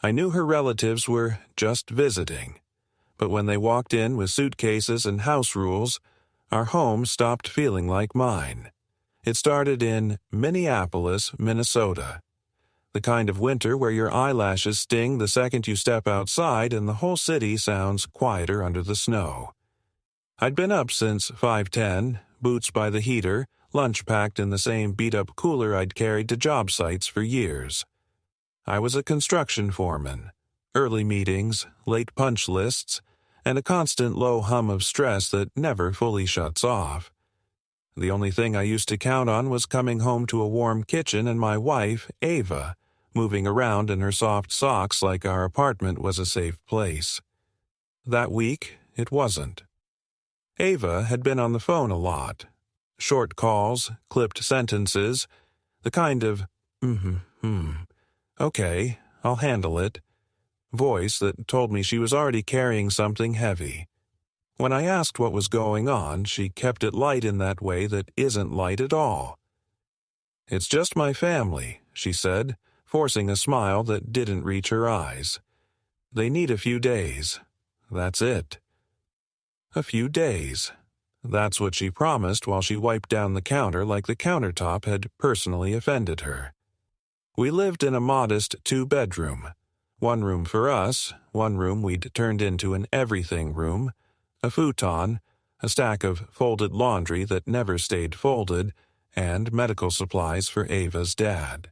I knew her relatives were just visiting, but when they walked in with suitcases and house rules, our home stopped feeling like mine. It started in Minneapolis, Minnesota. The kind of winter where your eyelashes sting the second you step outside and the whole city sounds quieter under the snow. I'd been up since 5:10, boots by the heater, lunch packed in the same beat-up cooler I'd carried to job sites for years. I was a construction foreman. Early meetings, late punch lists, and a constant low hum of stress that never fully shuts off. The only thing I used to count on was coming home to a warm kitchen and my wife, Ava, moving around in her soft socks like our apartment was a safe place. That week, it wasn't. Ava had been on the phone a lot. Short calls, clipped sentences, the kind of, okay, I'll handle it, voice that told me she was already carrying something heavy. When I asked what was going on, she kept it light in that way that isn't light at all. "It's just my family," she said, forcing a smile that didn't reach her eyes. "They need a few days. That's it." A few days. That's what she promised while she wiped down the counter like the countertop had personally offended her. We lived in a modest 2-bedroom. One room for us, one room we'd turned into an everything room, a futon, a stack of folded laundry that never stayed folded, and medical supplies for Ava's dad.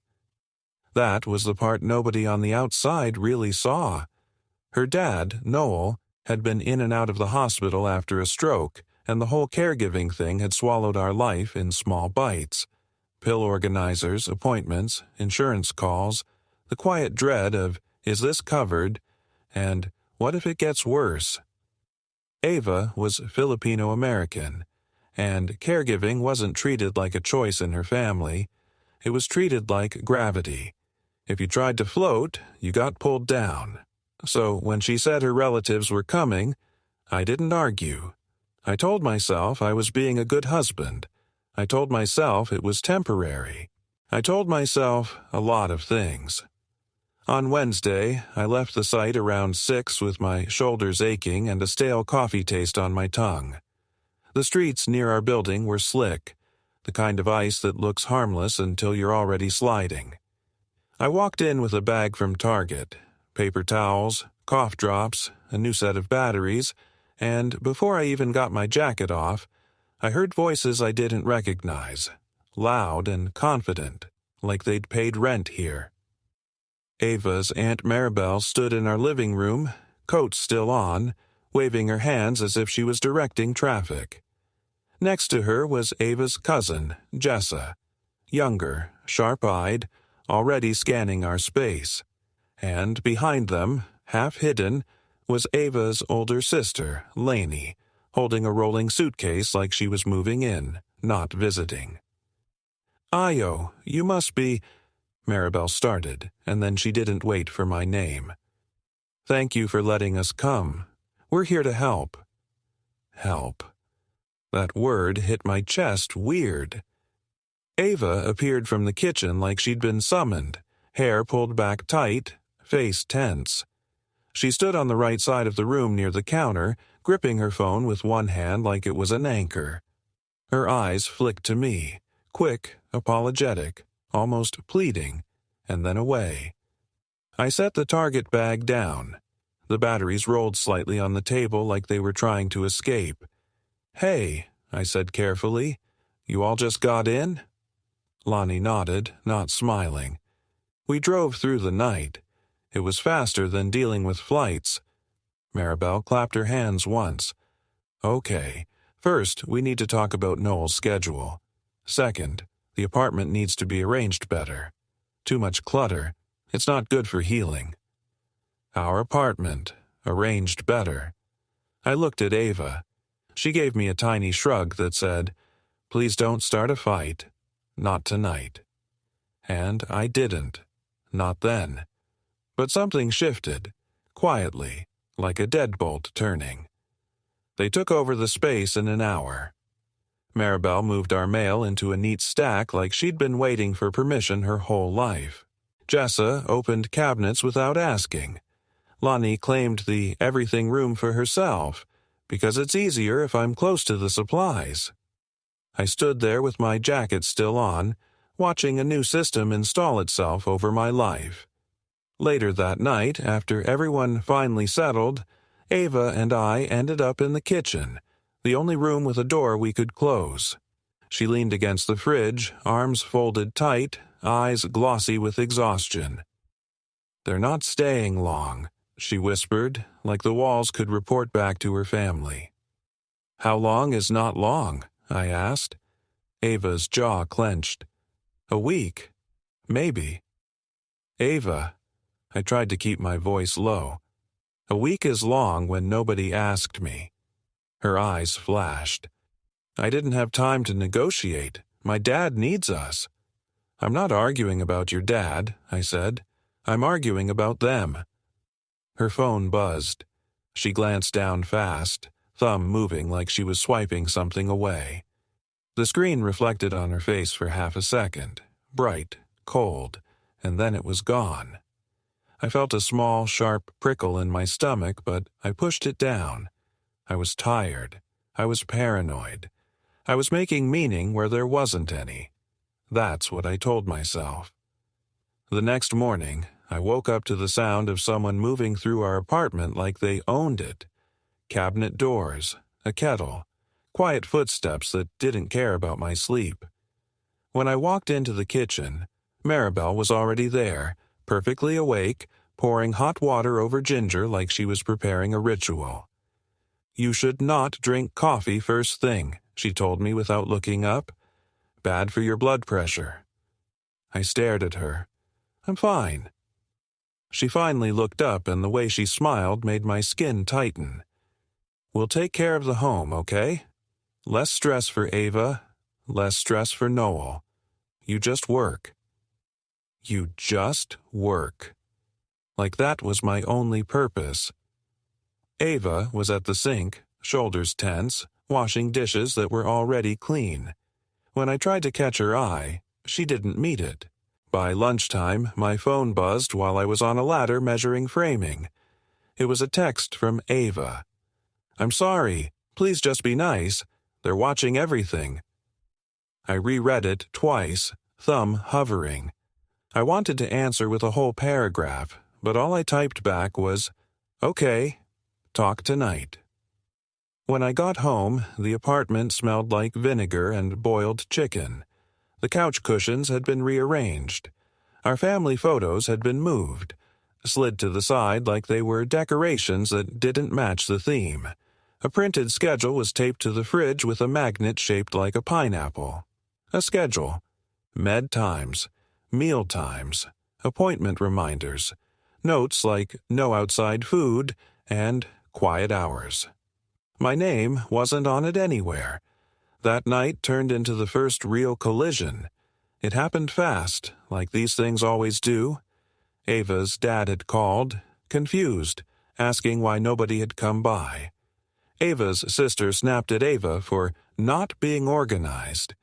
That was the part nobody on the outside really saw. Her dad, Noel, had been in and out of the hospital after a stroke, and the whole caregiving thing had swallowed our life in small bites. Pill organizers, appointments, insurance calls, the quiet dread of, is this covered, and what if it gets worse? Ava was Filipino-American, and caregiving wasn't treated like a choice in her family. It was treated like gravity. If you tried to float, you got pulled down. So when she said her relatives were coming, I didn't argue. I told myself I was being a good husband. I told myself it was temporary. I told myself a lot of things. On Wednesday, I left the site around 6 with my shoulders aching and a stale coffee taste on my tongue. The streets near our building were slick, the kind of ice that looks harmless until you're already sliding. I walked in with a bag from Target, paper towels, cough drops, a new set of batteries, and before I even got my jacket off, I heard voices I didn't recognize, loud and confident, like they'd paid rent here. Ava's Aunt Maribel stood in our living room, coat still on, waving her hands as if she was directing traffic. Next to her was Ava's cousin, Jessa, younger, sharp-eyed, already scanning our space. And behind them, half hidden, was Ava's older sister, Lainey, holding a rolling suitcase like she was moving in, not visiting. "Ayo, you must be—" Maribel started, and then she didn't wait for my name. "Thank you for letting us come. We're here to help." Help. That word hit my chest weird. Ava appeared from the kitchen like she'd been summoned, hair pulled back tight, face tense. She stood on the right side of the room near the counter, gripping her phone with one hand like it was an anchor. Her eyes flicked to me, quick, apologetic, almost pleading, and then away. I set the Target bag down. The batteries rolled slightly on the table like they were trying to escape. "Hey," I said carefully, "you all just got in?" Lonnie nodded, not smiling. We drove through the night. It was faster than dealing with flights. Maribel clapped her hands once. "Okay, first we need to talk about Noel's schedule. Second, the apartment needs to be arranged better. Too much clutter. It's not good for healing." Our apartment, arranged better. I looked at Ava. She gave me a tiny shrug that said, "Please don't start a fight. Not tonight." And I didn't. Not then. But something shifted, quietly, like a deadbolt turning. They took over the space in an hour. Maribel moved our mail into a neat stack like she'd been waiting for permission her whole life. Jessa opened cabinets without asking. Lonnie claimed the everything room for herself, because it's easier if I'm close to the supplies. I stood there with my jacket still on, watching a new system install itself over my life. Later that night, after everyone finally settled, Ava and I ended up in the kitchen, the only room with a door we could close. She leaned against the fridge, arms folded tight, eyes glossy with exhaustion. "They're not staying long," she whispered, like the walls could report back to her family. "How long is not long?" I asked. Ava's jaw clenched. "A week. Maybe." "Ava," I tried to keep my voice low. "A week is long when nobody asked me." Her eyes flashed. "I didn't have time to negotiate. My dad needs us." "I'm not arguing about your dad," I said. "I'm arguing about them." Her phone buzzed. She glanced down fast, thumb moving like she was swiping something away. The screen reflected on her face for half a second, bright, cold, and then it was gone. I felt a small, sharp prickle in my stomach, but I pushed it down. I was tired. I was paranoid. I was making meaning where there wasn't any. That's what I told myself. The next morning, I woke up to the sound of someone moving through our apartment like they owned it. Cabinet doors, a kettle, quiet footsteps that didn't care about my sleep. When I walked into the kitchen, Maribel was already there, perfectly awake, pouring hot water over ginger like she was preparing a ritual. "You should not drink coffee first thing," she told me without looking up. "Bad for your blood pressure." I stared at her. "I'm fine." She finally looked up, and the way she smiled made my skin tighten. "We'll take care of the home, okay? Less stress for Ava, less stress for Noel. You just work." You just work. Like that was my only purpose. Ava was at the sink, shoulders tense, washing dishes that were already clean. When I tried to catch her eye, she didn't meet it. By lunchtime, my phone buzzed while I was on a ladder measuring framing. It was a text from Ava. "I'm sorry. Please just be nice. They're watching everything." I reread it twice, thumb hovering. I wanted to answer with a whole paragraph, but all I typed back was, "Okay, talk tonight." When I got home, the apartment smelled like vinegar and boiled chicken. The couch cushions had been rearranged. Our family photos had been moved, slid to the side like they were decorations that didn't match the theme. A printed schedule was taped to the fridge with a magnet shaped like a pineapple. A schedule. Med times. Meal times. Appointment reminders. Notes like no outside food and quiet hours. My name wasn't on it anywhere. That night turned into the first real collision. It happened fast, like these things always do. Ava's dad had called, confused, asking why nobody had come by. Ava's sister snapped at Ava for not being organized.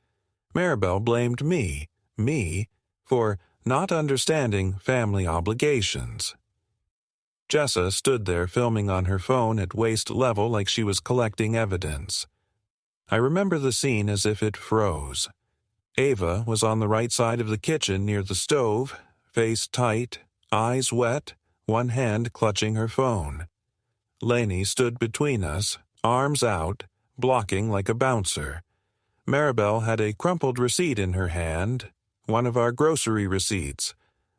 Maribel blamed me, for not understanding family obligations. Jessa stood there filming on her phone at waist level like she was collecting evidence. I remember the scene as if it froze. Ava was on the right side of the kitchen near the stove, face tight, eyes wet, one hand clutching her phone. Lainey stood between us, arms out, blocking like a bouncer. Maribel had a crumpled receipt in her hand, one of our grocery receipts,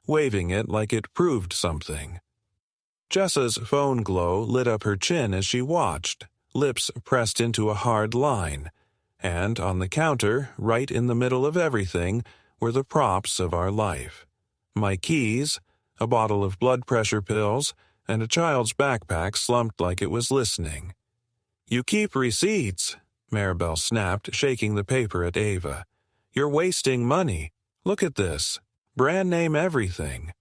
waving it like it proved something. Jessa's phone glow lit up her chin as she watched, lips pressed into a hard line, and on the counter, right in the middle of everything, were the props of our life. My keys, a bottle of blood pressure pills, and a child's backpack slumped like it was listening. "You keep receipts," Maribel snapped, shaking the paper at Ava. "You're wasting money. Look at this. Brand name everything."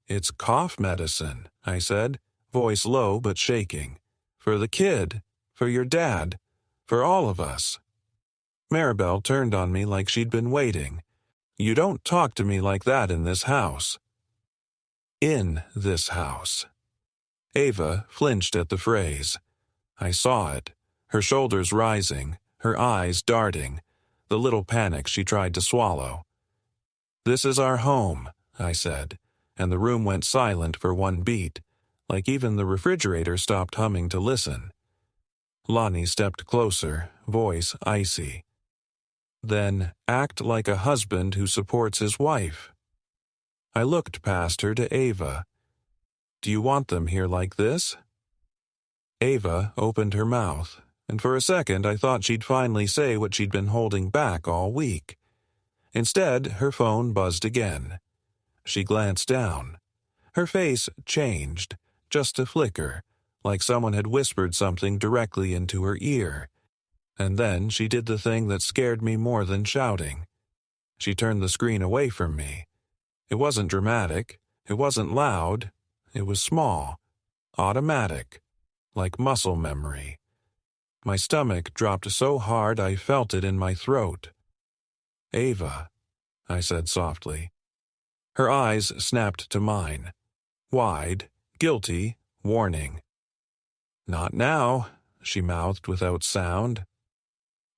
"It's cough medicine," I said, voice low but shaking. "For the kid. For your dad. For all of us." Maribel turned on me like she'd been waiting. "You don't talk to me like that in this house." in this house. Ava flinched at the phrase. I saw it, her shoulders rising, her eyes darting, the little panic she tried to swallow. This is our home, I said, and the room went silent for one beat, like even the refrigerator stopped humming to listen. Lonnie stepped closer, voice icy. Then act like a husband who supports his wife. I looked past her to Ava. Do you want them here like this? Ava opened her mouth, and for a second I thought she'd finally say what she'd been holding back all week. Instead, her phone buzzed again. She glanced down. Her face changed, just a flicker, like someone had whispered something directly into her ear. And then she did the thing that scared me more than shouting. She turned the screen away from me. It wasn't dramatic, it wasn't loud, it was small, automatic, like muscle memory. My stomach dropped so hard I felt it in my throat. Ava, I said softly. Her eyes snapped to mine. Wide, guilty, warning. Not now, she mouthed without sound.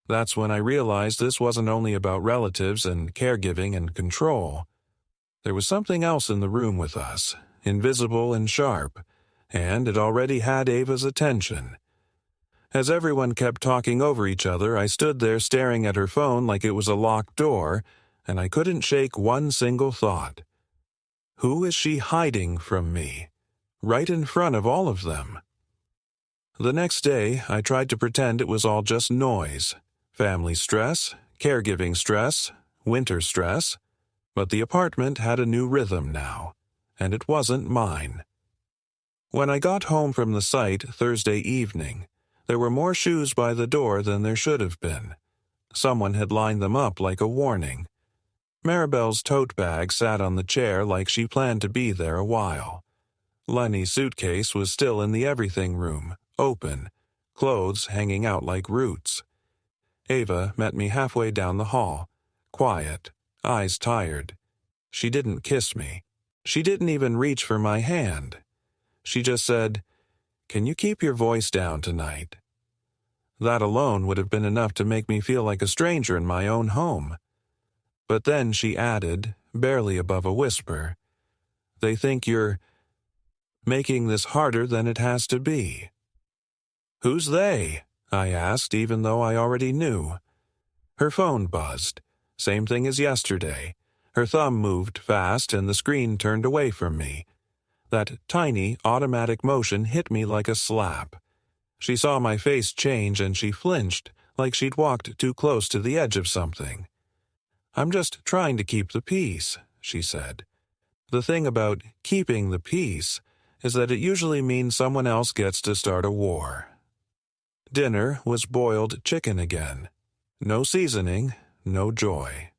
That's when I realized this wasn't only about relatives and caregiving and control. There was something else in the room with us, invisible and sharp, and it already had Ava's attention. As everyone kept talking over each other, I stood there staring at her phone like it was a locked door, and I couldn't shake one single thought. Who is she hiding from me? Right in front of all of them. The next day, I tried to pretend it was all just noise. Family stress, caregiving stress, winter stress. But the apartment had a new rhythm now, and it wasn't mine. When I got home from the site Thursday evening, there were more shoes by the door than there should have been. Someone had lined them up like a warning. Maribel's tote bag sat on the chair like she planned to be there a while. Lenny's suitcase was still in the everything room, open, clothes hanging out like roots. Ava met me halfway down the hall, quiet, eyes tired. She didn't kiss me. She didn't even reach for my hand. She just said, "Can you keep your voice down tonight?" That alone would have been enough to make me feel like a stranger in my own home. But then she added, barely above a whisper, "They think you're making this harder than it has to be." "Who's they?" I asked, even though I already knew. Her phone buzzed. Same thing as yesterday. Her thumb moved fast and the screen turned away from me. That tiny, automatic motion hit me like a slap. She saw my face change and she flinched, like she'd walked too close to the edge of something. "I'm just trying to keep the peace," she said. The thing about keeping the peace is that it usually means someone else gets to start a war. Dinner was boiled chicken again. No seasoning, no joy.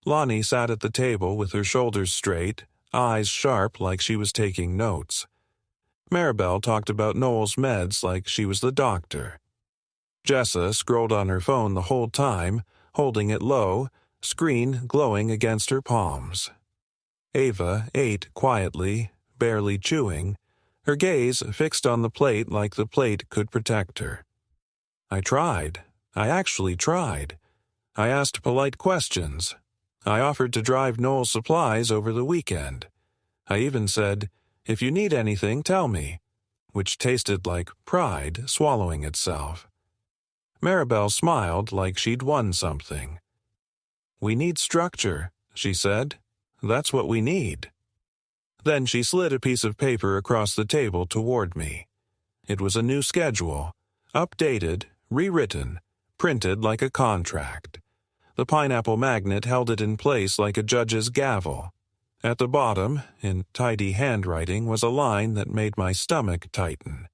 Lonnie sat at the table with her shoulders straight, eyes sharp like she was taking notes. Maribel talked about Noel's meds like she was the doctor. Jessa scrolled on her phone the whole time, holding it low, screen glowing against her palms. Ava ate quietly, barely chewing, her gaze fixed on the plate like the plate could protect her. I tried. I actually tried. I asked polite questions. I offered to drive Noel's supplies over the weekend. I even said, "If you need anything, tell me," which tasted like pride swallowing itself. Maribel smiled like she'd won something. "We need structure," she said. "That's what we need." Then she slid a piece of paper across the table toward me. It was a new schedule, updated, rewritten, printed like a contract. The pineapple magnet held it in place like a judge's gavel. At the bottom, in tidy handwriting, was a line that made my stomach tighten.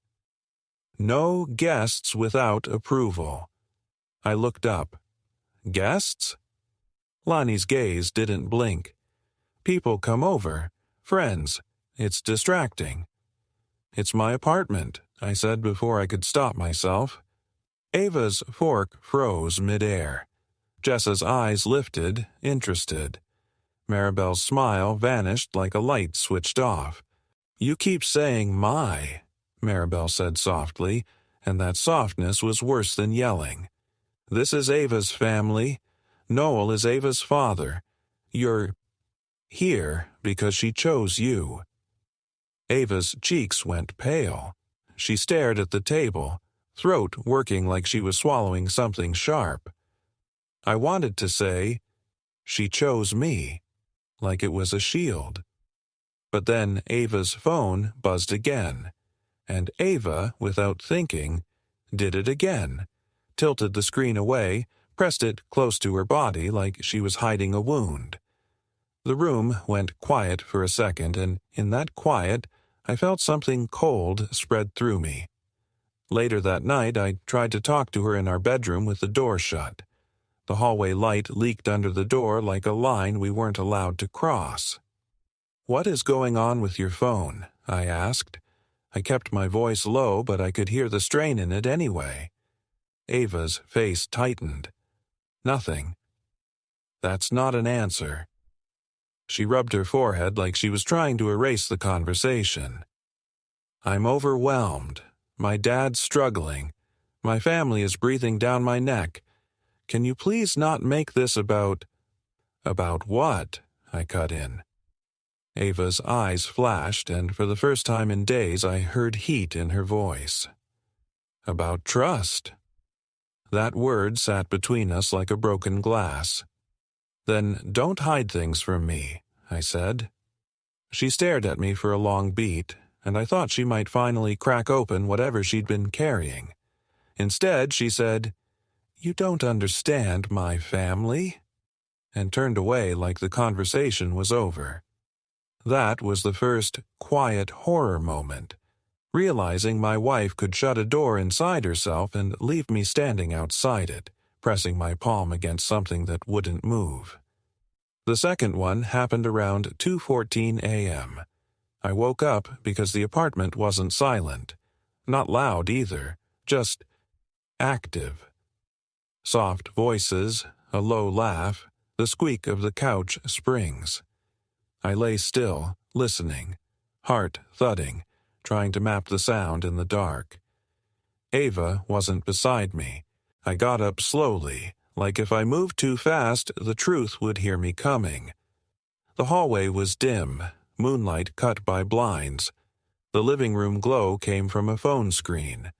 "No guests without approval." I looked up. Guests? Lonnie's gaze didn't blink. People come over. Friends. It's distracting. "It's my apartment," I said before I could stop myself. Ava's fork froze midair. Jessa's eyes lifted, interested. Maribel's smile vanished like a light switched off. "You keep saying my," Maribel said softly, and that softness was worse than yelling. "This is Ava's family. Noel is Ava's father. You're here because she chose you." Ava's cheeks went pale. She stared at the table, throat working like she was swallowing something sharp. I wanted to say, "She chose me," like it was a shield. But then Ava's phone buzzed again, and Ava, without thinking, did it again, tilted the screen away, pressed it close to her body like she was hiding a wound. The room went quiet for a second, and in that quiet, I felt something cold spread through me. Later that night, I tried to talk to her in our bedroom with the door shut. The hallway light leaked under the door like a line we weren't allowed to cross. "What is going on with your phone?" I asked. I kept my voice low, but I could hear the strain in it anyway. Ava's face tightened. "Nothing." "That's not an answer." She rubbed her forehead like she was trying to erase the conversation. "I'm overwhelmed. My dad's struggling. My family is breathing down my neck. Can you please not make this about—" "About what?" I cut in. Ava's eyes flashed, and for the first time in days I heard heat in her voice. "About trust." That word sat between us like a broken glass. "Then don't hide things from me," I said. She stared at me for a long beat, and I thought she might finally crack open whatever she'd been carrying. Instead, she said, "You don't understand my family," and turned away like the conversation was over. That was the first quiet horror moment, realizing my wife could shut a door inside herself and leave me standing outside it, pressing my palm against something that wouldn't move. The second one happened around 2:14 a.m. I woke up because the apartment wasn't silent. Not loud either, just active. Soft voices, a low laugh, the squeak of the couch springs. I lay still, listening, heart thudding, trying to map the sound in the dark. Ava wasn't beside me. I got up slowly, like if I moved too fast, the truth would hear me coming. The hallway was dim, moonlight cut by blinds. The living room glow came from a phone screen.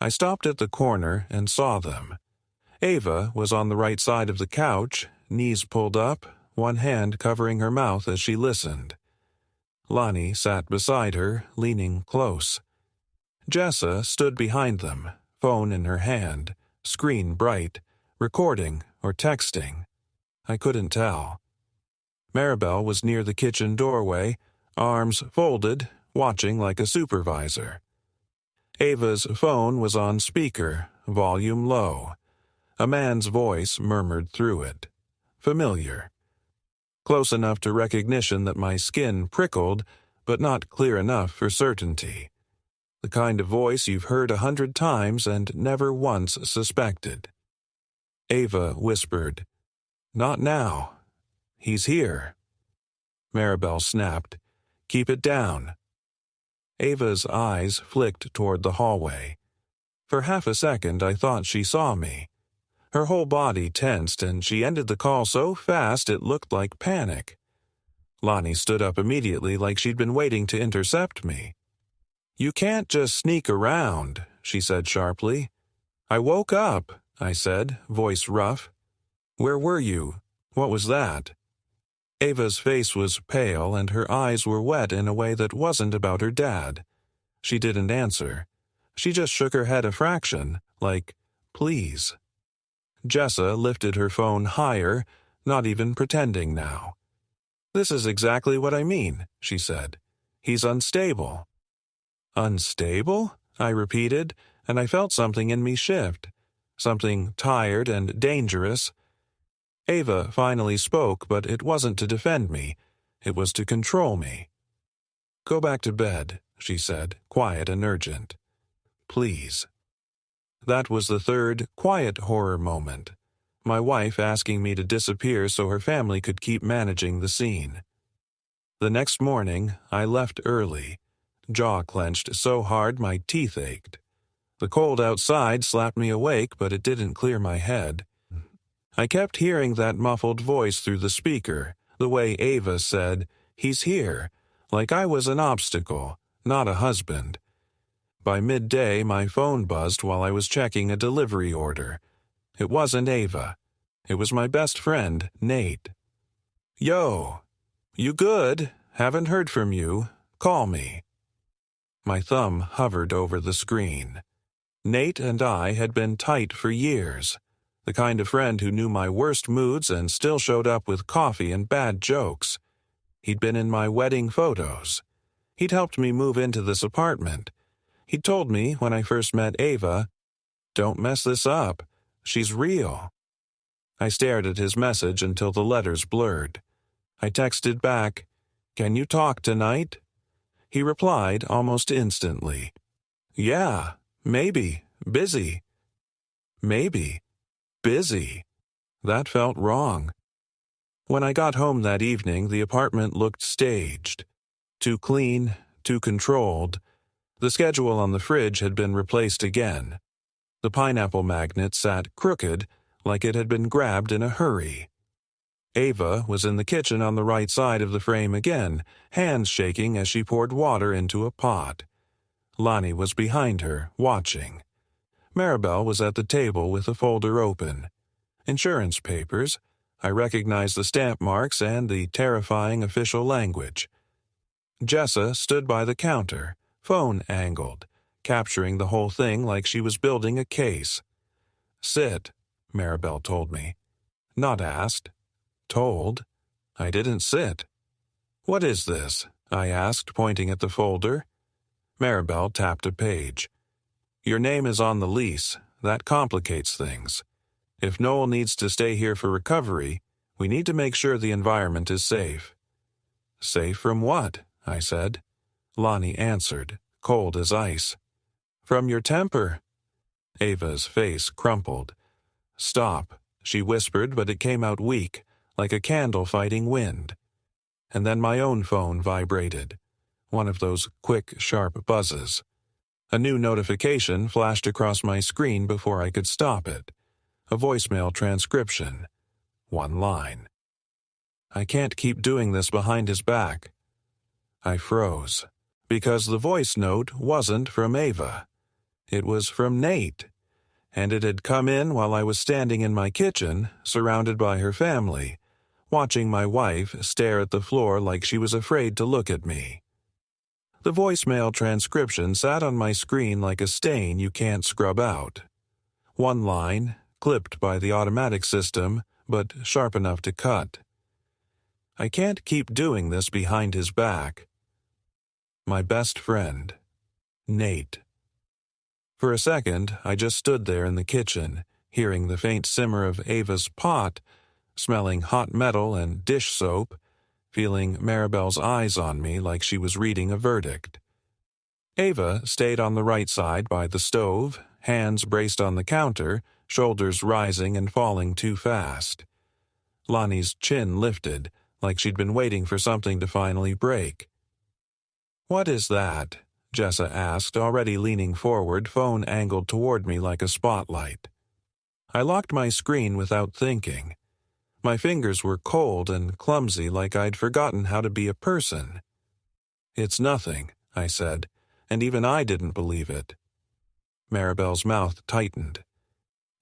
I stopped at the corner and saw them. Ava was on the right side of the couch, knees pulled up, one hand covering her mouth as she listened. Lonnie sat beside her, leaning close. Jessa stood behind them, phone in her hand, screen bright, recording or texting. I couldn't tell. Maribel was near the kitchen doorway, arms folded, watching like a supervisor. Ava's phone was on speaker, volume low. A man's voice murmured through it. Familiar. Close enough to recognition that my skin prickled, but not clear enough for certainty. The kind of voice you've heard 100 times and never once suspected. Ava whispered, "Not now. He's here." Maribel snapped, "Keep it down." Ava's eyes flicked toward the hallway. For half a second I thought she saw me. Her whole body tensed, and she ended the call so fast it looked like panic. Lonnie stood up immediately like she'd been waiting to intercept me. "You can't just sneak around," she said sharply. "I woke up," I said, voice rough. "Where were you? What was that?" Ava's face was pale, and her eyes were wet in a way that wasn't about her dad. She didn't answer. She just shook her head a fraction, like, "Please." Jessa lifted her phone higher, not even pretending now. "This is exactly what I mean," she said. "He's unstable." "Unstable?" I repeated, and I felt something in me shift. Something tired and dangerous. Ava finally spoke, but it wasn't to defend me. It was to control me. "Go back to bed," she said, quiet and urgent. "Please." That was the third quiet horror moment. My wife asking me to disappear so her family could keep managing the scene. The next morning, I left early, jaw clenched so hard my teeth ached. The cold outside slapped me awake, but it didn't clear my head. I kept hearing that muffled voice through the speaker, the way Ava said, "He's here," like I was an obstacle, not a husband. By midday, my phone buzzed while I was checking a delivery order. It wasn't Ava. It was my best friend, Nate. "Yo, you good? Haven't heard from you. Call me." My thumb hovered over the screen. Nate and I had been tight for years. The kind of friend who knew my worst moods and still showed up with coffee and bad jokes. He'd been in my wedding photos. He'd helped me move into this apartment. He'd told me when I first met Ava, "Don't mess this up. She's real." I stared at his message until the letters blurred. I texted back, "Can you talk tonight?" He replied almost instantly, "Yeah, maybe, busy." Maybe. Busy. That felt wrong. When I got home that evening, the apartment looked staged. Too clean, too controlled. The schedule on the fridge had been replaced again. The pineapple magnet sat crooked, like it had been grabbed in a hurry. Ava was in the kitchen on the right side of the frame again, hands shaking as she poured water into a pot. Lonnie was behind her, watching. Maribel was at the table with a folder open. Insurance papers. I recognized the stamp marks and the terrifying official language. Jessa stood by the counter, phone angled, capturing the whole thing like she was building a case. "Sit," Maribel told me. Not asked. Told. I didn't sit. "What is this?" I asked, pointing at the folder. Maribel tapped a page. "Your name is on the lease. That complicates things. If Noel needs to stay here for recovery, we need to make sure the environment is safe." "Safe from what?" I said. Lonnie answered, cold as ice. "From your temper." Ava's face crumpled. "Stop," she whispered, but it came out weak, like a candle fighting wind. And then my own phone vibrated. One of those quick, sharp buzzes. A new notification flashed across my screen before I could stop it. A voicemail transcription. One line. "I can't keep doing this behind his back." I froze, because the voice note wasn't from Ava. It was from Nate, and it had come in while I was standing in my kitchen, surrounded by her family, watching my wife stare at the floor like she was afraid to look at me. The voicemail transcription sat on my screen like a stain you can't scrub out. One line, clipped by the automatic system, but sharp enough to cut. "I can't keep doing this behind his back." My best friend, Nate. For a second, I just stood there in the kitchen, hearing the faint simmer of Ava's pot, smelling hot metal and dish soap, feeling Maribel's eyes on me like she was reading a verdict. Ava stayed on the right side by the stove, hands braced on the counter, shoulders rising and falling too fast. Lonnie's chin lifted, like she'd been waiting for something to finally break. "What is that?" Jessa asked, already leaning forward, phone angled toward me like a spotlight. I locked my screen without thinking. My fingers were cold and clumsy, like I'd forgotten how to be a person. "It's nothing," I said, and even I didn't believe it. Maribel's mouth tightened.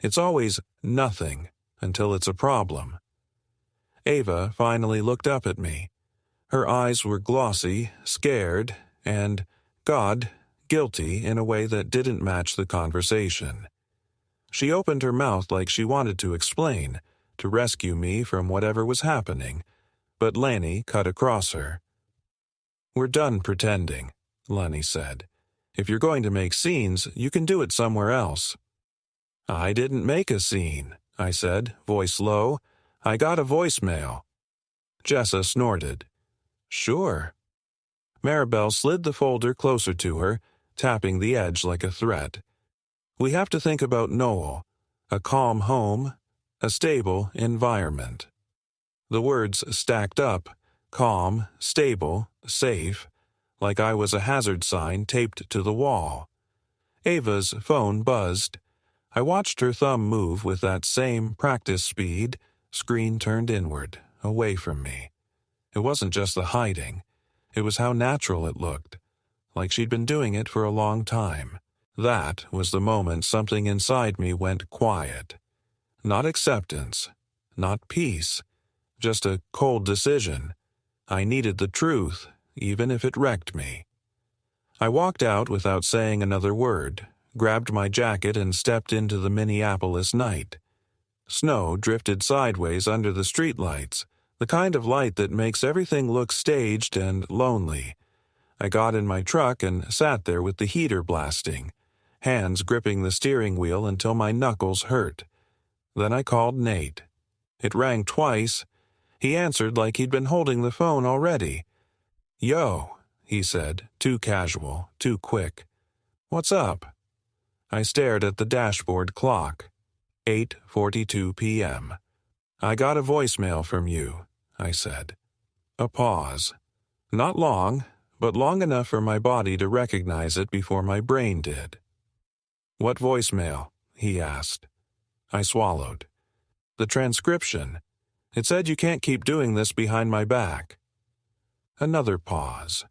"It's always nothing until it's a problem." Ava finally looked up at me. Her eyes were glossy, scared, and, God, guilty in a way that didn't match the conversation. She opened her mouth like she wanted to explain, to rescue me from whatever was happening, but Lanny cut across her. "We're done pretending," Lanny said. "If you're going to make scenes, you can do it somewhere else." "I didn't make a scene," I said, voice low. "I got a voicemail." Jessa snorted. "Sure." Maribel slid the folder closer to her, tapping the edge like a threat. "We have to think about Noel. A calm home, A stable environment. The words stacked up, calm, stable, safe, like I was a hazard sign taped to the wall. Ava's phone buzzed. I watched her thumb move with that same practice speed, screen turned inward, away from me. It wasn't just the hiding. It was how natural it looked, like she'd been doing it for a long time. That was the moment something inside me went quiet. Not acceptance, not peace, just a cold decision. I needed the truth, even if it wrecked me. I walked out without saying another word, grabbed my jacket and stepped into the Minneapolis night. Snow drifted sideways under the streetlights, the kind of light that makes everything look staged and lonely. I got in my truck and sat there with the heater blasting, hands gripping the steering wheel until my knuckles hurt. Then I called Nate. It rang twice. He answered like he'd been holding the phone already. "Yo," he said, too casual, too quick. "What's up?" I stared at the dashboard clock. 8:42 p.m. "I got a voicemail from you," I said. A pause. Not long, but long enough for my body to recognize it before my brain did. "What voicemail?" he asked. I swallowed. "The transcription. It said you can't keep doing this behind my back." Another pause.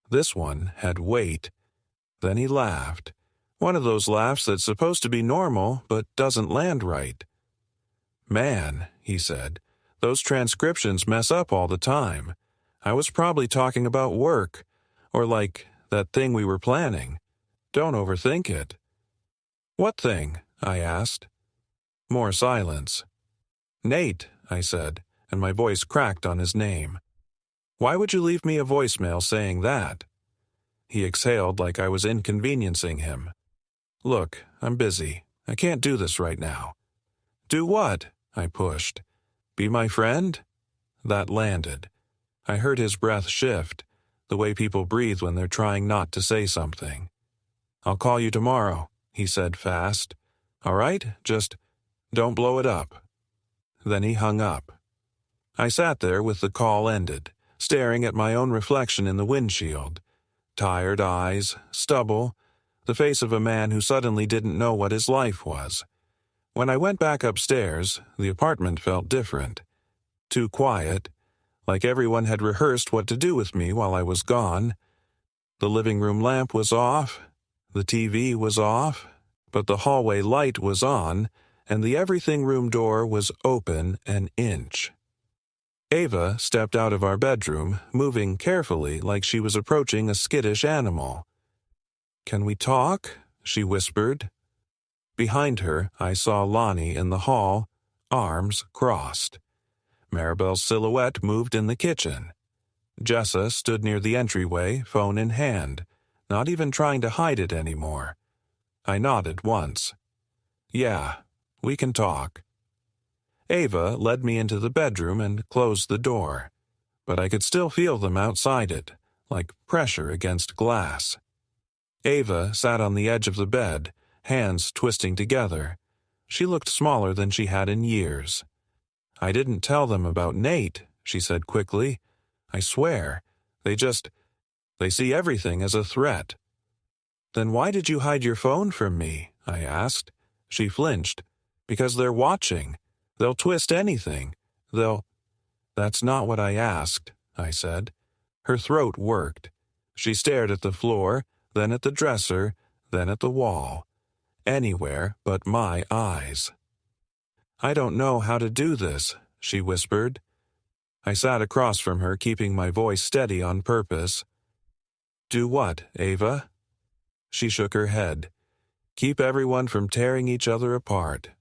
This one had weight. Then he laughed. One of those laughs that's supposed to be normal, but doesn't land right. "Man," he said, "those transcriptions mess up all the time. I was probably talking about work, or like that thing we were planning. Don't overthink it." "What thing?" I asked. More silence. "Nate," I said, and my voice cracked on his name. "Why would you leave me a voicemail saying that?" He exhaled like I was inconveniencing him. "Look, I'm busy. I can't do this right now." "Do what?" I pushed. "Be my friend?" That landed. I heard his breath shift, the way people breathe when they're trying not to say something. "I'll call you tomorrow," he said fast. "All right? Just don't blow it up." Then he hung up. I sat there with the call ended, staring at my own reflection in the windshield. Tired eyes, stubble, the face of a man who suddenly didn't know what his life was. When I went back upstairs, the apartment felt different. Too quiet, like everyone had rehearsed what to do with me while I was gone. The living room lamp was off, the TV was off, but the hallway light was on, and the everything room door was open an inch. Ava stepped out of our bedroom, moving carefully like she was approaching a skittish animal. "Can we talk?" she whispered. Behind her, I saw Lonnie in the hall, arms crossed. Maribel's silhouette moved in the kitchen. Jessa stood near the entryway, phone in hand, not even trying to hide it anymore. I nodded once. "Yeah, we can talk." Ava led me into the bedroom and closed the door, but I could still feel them outside it, like pressure against glass. Ava sat on the edge of the bed, hands twisting together. She looked smaller than she had in years. "I didn't tell them about Nate," she said quickly. "I swear. They see everything as a threat." "Then why did you hide your phone from me?" I asked. She flinched. "Because they're watching. They'll twist anything. That's not what I asked," I said. Her throat worked. She stared at the floor, then at the dresser, then at the wall. Anywhere but my eyes. "I don't know how to do this," she whispered. I sat across from her, keeping my voice steady on purpose. "Do what, Ava?" She shook her head. "Keep everyone from tearing each other apart."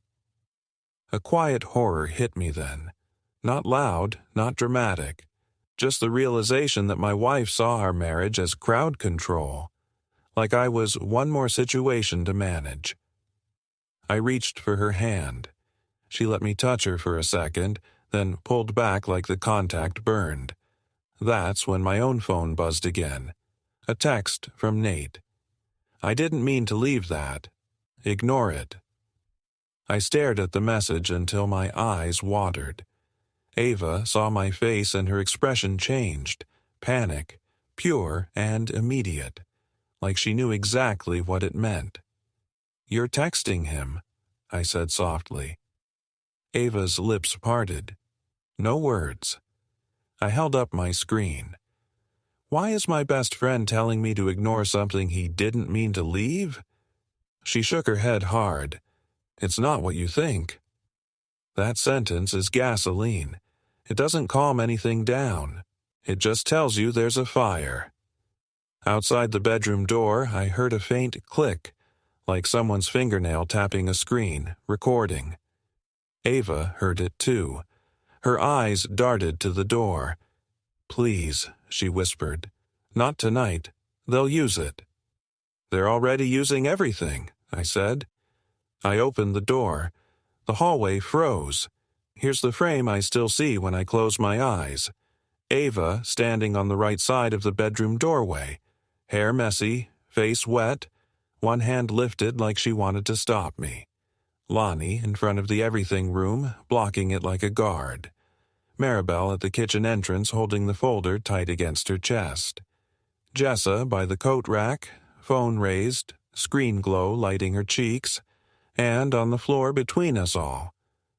A quiet horror hit me then. Not loud, not dramatic. Just the realization that my wife saw our marriage as crowd control. Like I was one more situation to manage. I reached for her hand. She let me touch her for a second, then pulled back like the contact burned. That's when my own phone buzzed again. A text from Nate. I didn't mean to leave that. Ignore it. I stared at the message until my eyes watered. Ava saw my face and her expression changed, panic, pure and immediate, like she knew exactly what it meant. "You're texting him," I said softly. Ava's lips parted. No words. I held up my screen. Why is my best friend telling me to ignore something he didn't mean to leave? She shook her head hard. "It's not what you think." That sentence is gasoline. It doesn't calm anything down. It just tells you there's a fire. Outside the bedroom door, I heard a faint click, like someone's fingernail tapping a screen, recording. Ava heard it too. Her eyes darted to the door. "Please," she whispered. "Not tonight. They'll use it." "They're already using everything," I said. I opened the door. The hallway froze. Here's the frame I still see when I close my eyes. Ava standing on the right side of the bedroom doorway. Hair messy, face wet, one hand lifted like she wanted to stop me. Lonnie in front of the everything room, blocking it like a guard. Maribel at the kitchen entrance holding the folder tight against her chest. Jessa by the coat rack, phone raised, screen glow lighting her cheeks, and on the floor between us all,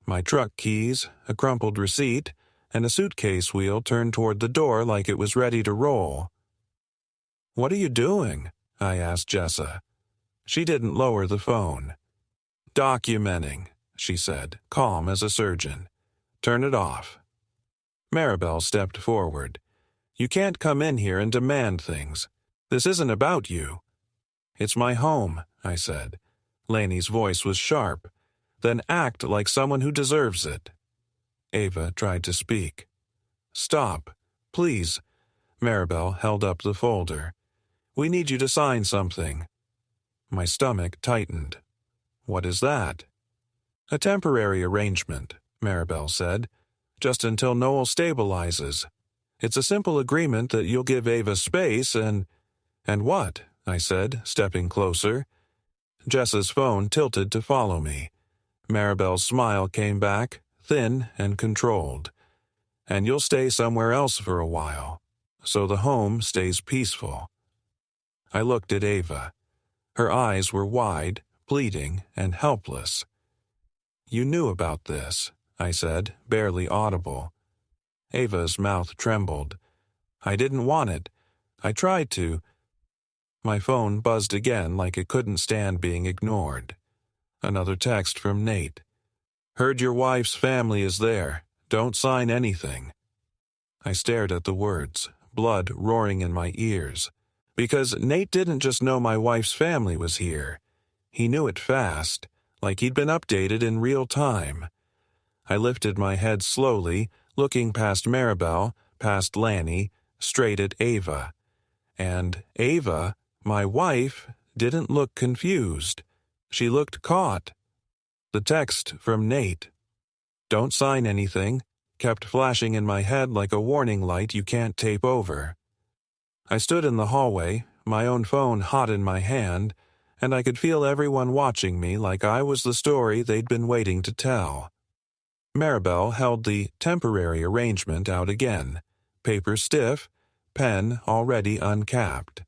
my truck keys, a crumpled receipt, and a suitcase wheel turned toward the door like it was ready to roll. "What are you doing?" I asked Jessa. She didn't lower the phone. "Documenting," she said, calm as a surgeon. "Turn it off." Maribel stepped forward. "You can't come in here and demand things. This isn't about you." "It's my home," I said. Laney's voice was sharp. "Then act like someone who deserves it." Ava tried to speak. "Stop, please." Maribel held up the folder. "We need you to sign something." My stomach tightened. "What is that?" "A temporary arrangement," Maribel said. "Just until Noel stabilizes. It's a simple agreement that you'll give Ava space and—" "And what?" I said, stepping closer. Jessa's phone tilted to follow me. Maribel's smile came back, thin and controlled. "And you'll stay somewhere else for a while, so the home stays peaceful." I looked at Ava. Her eyes were wide, pleading, and helpless. "You knew about this," I said, barely audible. Ava's mouth trembled. "I didn't want it. I tried to." My phone buzzed again like it couldn't stand being ignored. Another text from Nate. "Heard your wife's family is there. Don't sign anything." I stared at the words, blood roaring in my ears. Because Nate didn't just know my wife's family was here. He knew it fast, like he'd been updated in real time. I lifted my head slowly, looking past Maribel, past Lanny, straight at Ava. And Ava, my wife, didn't look confused. She looked caught. The text from Nate, "Don't sign anything," kept flashing in my head like a warning light you can't tape over. I stood in the hallway, my own phone hot in my hand, and I could feel everyone watching me like I was the story they'd been waiting to tell. Maribel held the temporary arrangement out again, paper stiff, pen already uncapped.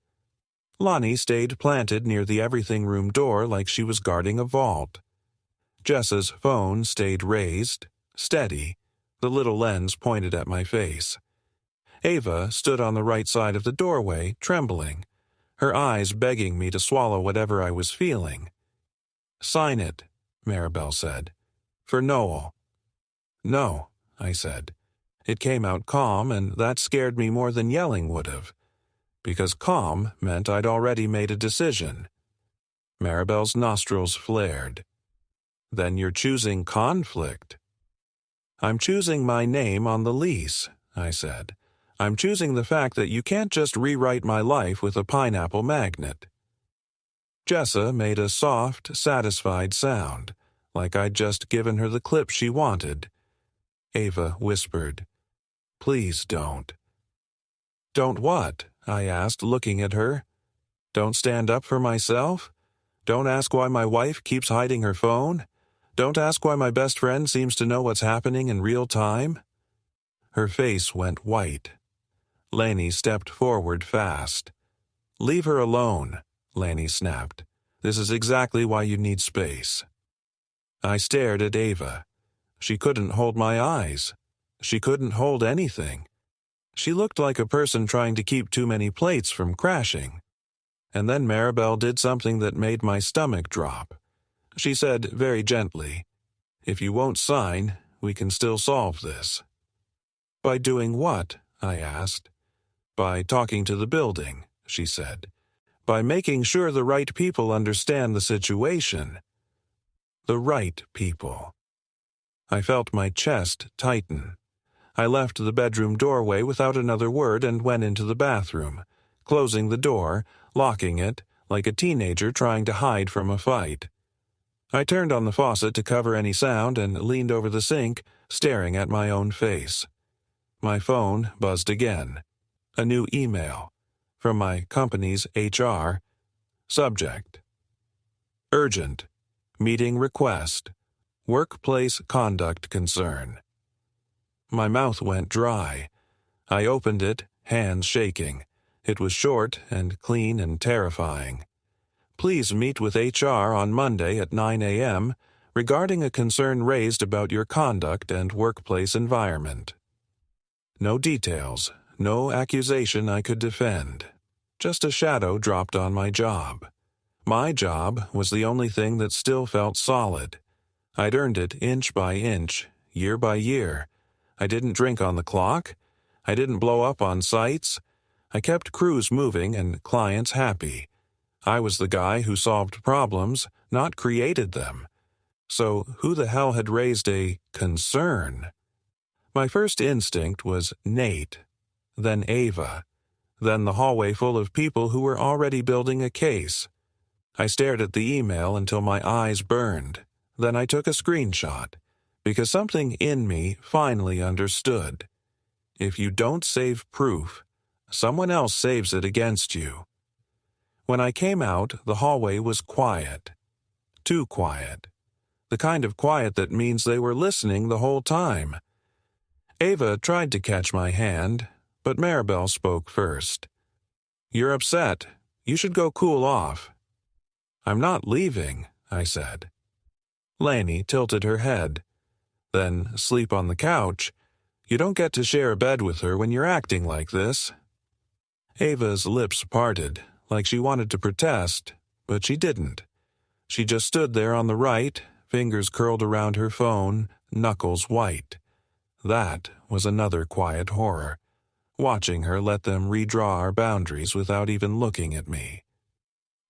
Lonnie stayed planted near the everything room door like she was guarding a vault. Jessa's phone stayed raised, steady, the little lens pointed at my face. Ava stood on the right side of the doorway, trembling, her eyes begging me to swallow whatever I was feeling. "Sign it," Maribel said. "For Noel." "No," I said. It came out calm, and that scared me more than yelling would have, because calm meant I'd already made a decision. Maribel's nostrils flared. "Then you're choosing conflict." "I'm choosing my name on the lease," I said. "I'm choosing the fact that you can't just rewrite my life with a pineapple magnet." Jessa made a soft, satisfied sound, like I'd just given her the clip she wanted. Ava whispered, "Please don't." "Don't what?" I asked, looking at her. "Don't stand up for myself? Don't ask why my wife keeps hiding her phone? Don't ask why my best friend seems to know what's happening in real time." Her face went white. Laney stepped forward fast. "Leave her alone," Laney snapped. "This is exactly why you need space." I stared at Ava. She couldn't hold my eyes. She couldn't hold anything. She looked like a person trying to keep too many plates from crashing. And then Maribel did something that made my stomach drop. She said very gently, "If you won't sign, we can still solve this." "By doing what?" I asked. "By talking to the building," she said. "By making sure the right people understand the situation." The right people. I felt my chest tighten. I left the bedroom doorway without another word and went into the bathroom, closing the door, locking it, like a teenager trying to hide from a fight. I turned on the faucet to cover any sound and leaned over the sink, staring at my own face. My phone buzzed again. A new email. From my company's HR. Subject: Urgent. Meeting request. Workplace conduct concern. My mouth went dry. I opened it, hands shaking. It was short and clean and terrifying. "Please meet with HR on Monday at 9 a.m. regarding a concern raised about your conduct and workplace environment." No details, no accusation I could defend. Just a shadow dropped on my job. My job was the only thing that still felt solid. I'd earned it inch by inch, year by year. I didn't drink on the clock. I didn't blow up on sites. I kept crews moving and clients happy. I was the guy who solved problems, not created them. So who the hell had raised a concern? My first instinct was Nate, then Ava, then the hallway full of people who were already building a case. I stared at the email until my eyes burned. Then I took a screenshot, because something in me finally understood. If you don't save proof, someone else saves it against you. When I came out, the hallway was quiet. Too quiet. The kind of quiet that means they were listening the whole time. Ava tried to catch my hand, but Maribel spoke first. "You're upset. You should go cool off." "I'm not leaving," I said. Laney tilted her head. "Then sleep on the couch. You don't get to share a bed with her when you're acting like this." Ava's lips parted, like she wanted to protest, but she didn't. She just stood there on the right, fingers curled around her phone, knuckles white. That was another quiet horror, watching her let them redraw our boundaries without even looking at me.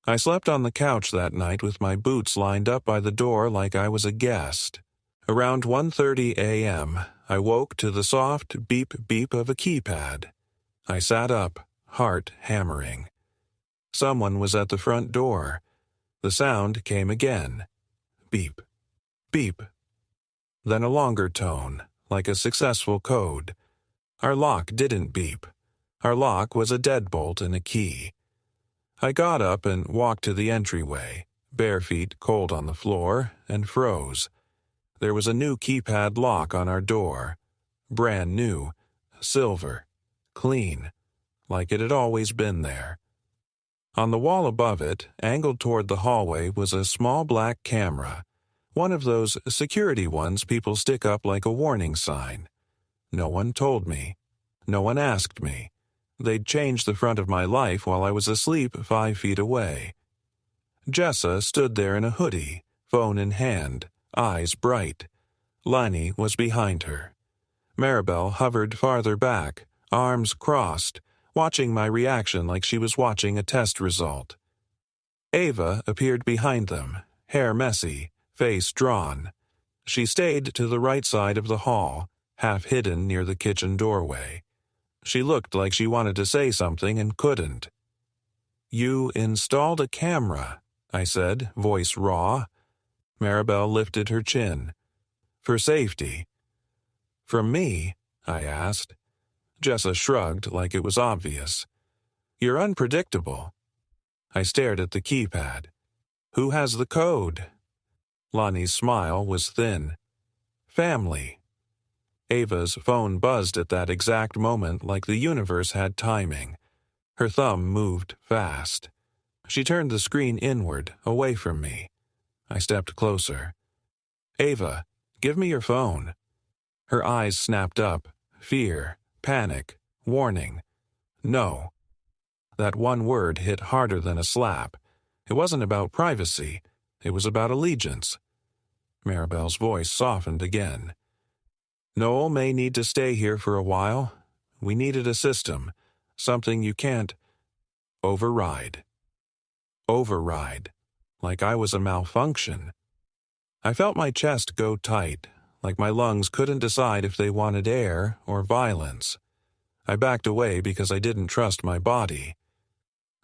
I slept on the couch that night with my boots lined up by the door like I was a guest. Around 1:30 a.m., I woke to the soft beep-beep of a keypad. I sat up, heart hammering. Someone was at the front door. The sound came again. Beep. Beep. Then a longer tone, like a successful code. Our lock didn't beep. Our lock was a deadbolt and a key. I got up and walked to the entryway, bare feet cold on the floor, and froze. There was a new keypad lock on our door. Brand new, silver, clean, like it had always been there. On the wall above it, angled toward the hallway, was a small black camera, one of those security ones people stick up like a warning sign. No one told me. No one asked me. They'd changed the front of my life while I was asleep 5 feet away. Jessa stood there in a hoodie, phone in hand, eyes bright. Laney was behind her. Maribel hovered farther back, arms crossed, watching my reaction like she was watching a test result. Ava appeared behind them, hair messy, face drawn. She stayed to the right side of the hall, half hidden near the kitchen doorway. She looked like she wanted to say something and couldn't. "You installed a camera," I said, voice raw. Maribel lifted her chin. "For safety." "From me?" I asked. Jessa shrugged like it was obvious. "You're unpredictable." I stared at the keypad. "Who has the code?" Lonnie's smile was thin. Family. Ava's phone buzzed at that exact moment like the universe had timing. Her thumb moved fast. She turned the screen inward, away from me. I stepped closer. Ava, give me your phone. Her eyes snapped up. Fear, panic, warning. No. That one word hit harder than a slap. It wasn't about privacy. It was about allegiance. Maribel's voice softened again. Noel may need to stay here for a while. We needed a system. Something you can't override. Override. Like I was a malfunction. I felt my chest go tight, like my lungs couldn't decide if they wanted air or violence. I backed away because I didn't trust my body.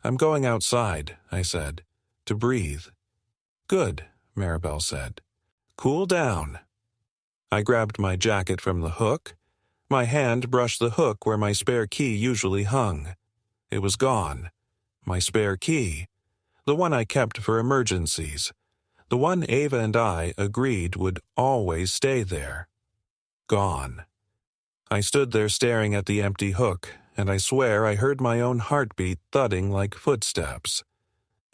I'm going outside, I said, to breathe. Good, Maribel said. Cool down. I grabbed my jacket from the hook. My hand brushed the hook where my spare key usually hung. It was gone. My spare key. The one I kept for emergencies. The one Ava and I agreed would always stay there. Gone. I stood there staring at the empty hook, and I swear I heard my own heartbeat thudding like footsteps.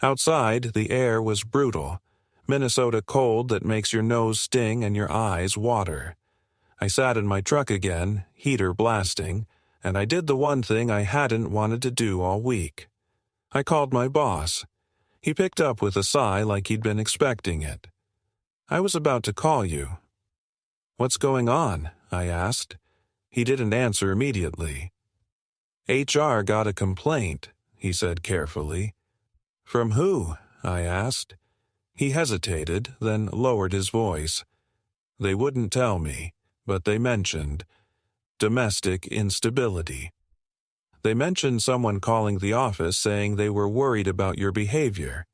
Outside, the air was brutal. Minnesota cold that makes your nose sting and your eyes water. I sat in my truck again, heater blasting, and I did the one thing I hadn't wanted to do all week. I called my boss. He picked up with a sigh like he'd been expecting it. I was about to call you. What's going on? I asked. He didn't answer immediately. HR got a complaint, he said carefully. From who? I asked. He hesitated, then lowered his voice. They wouldn't tell me, but they mentioned domestic instability. They mentioned someone calling the office saying they were worried about your behavior.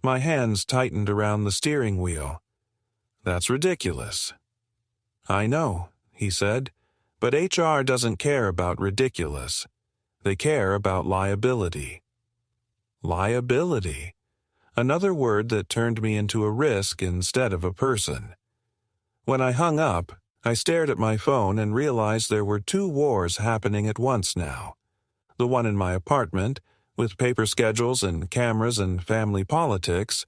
My hands tightened around the steering wheel. That's ridiculous. I know, he said, but HR doesn't care about ridiculous. They care about liability. Liability. Another word that turned me into a risk instead of a person. When I hung up, I stared at my phone and realized there were two wars happening at once now. The one in my apartment, with paper schedules and cameras and family politics,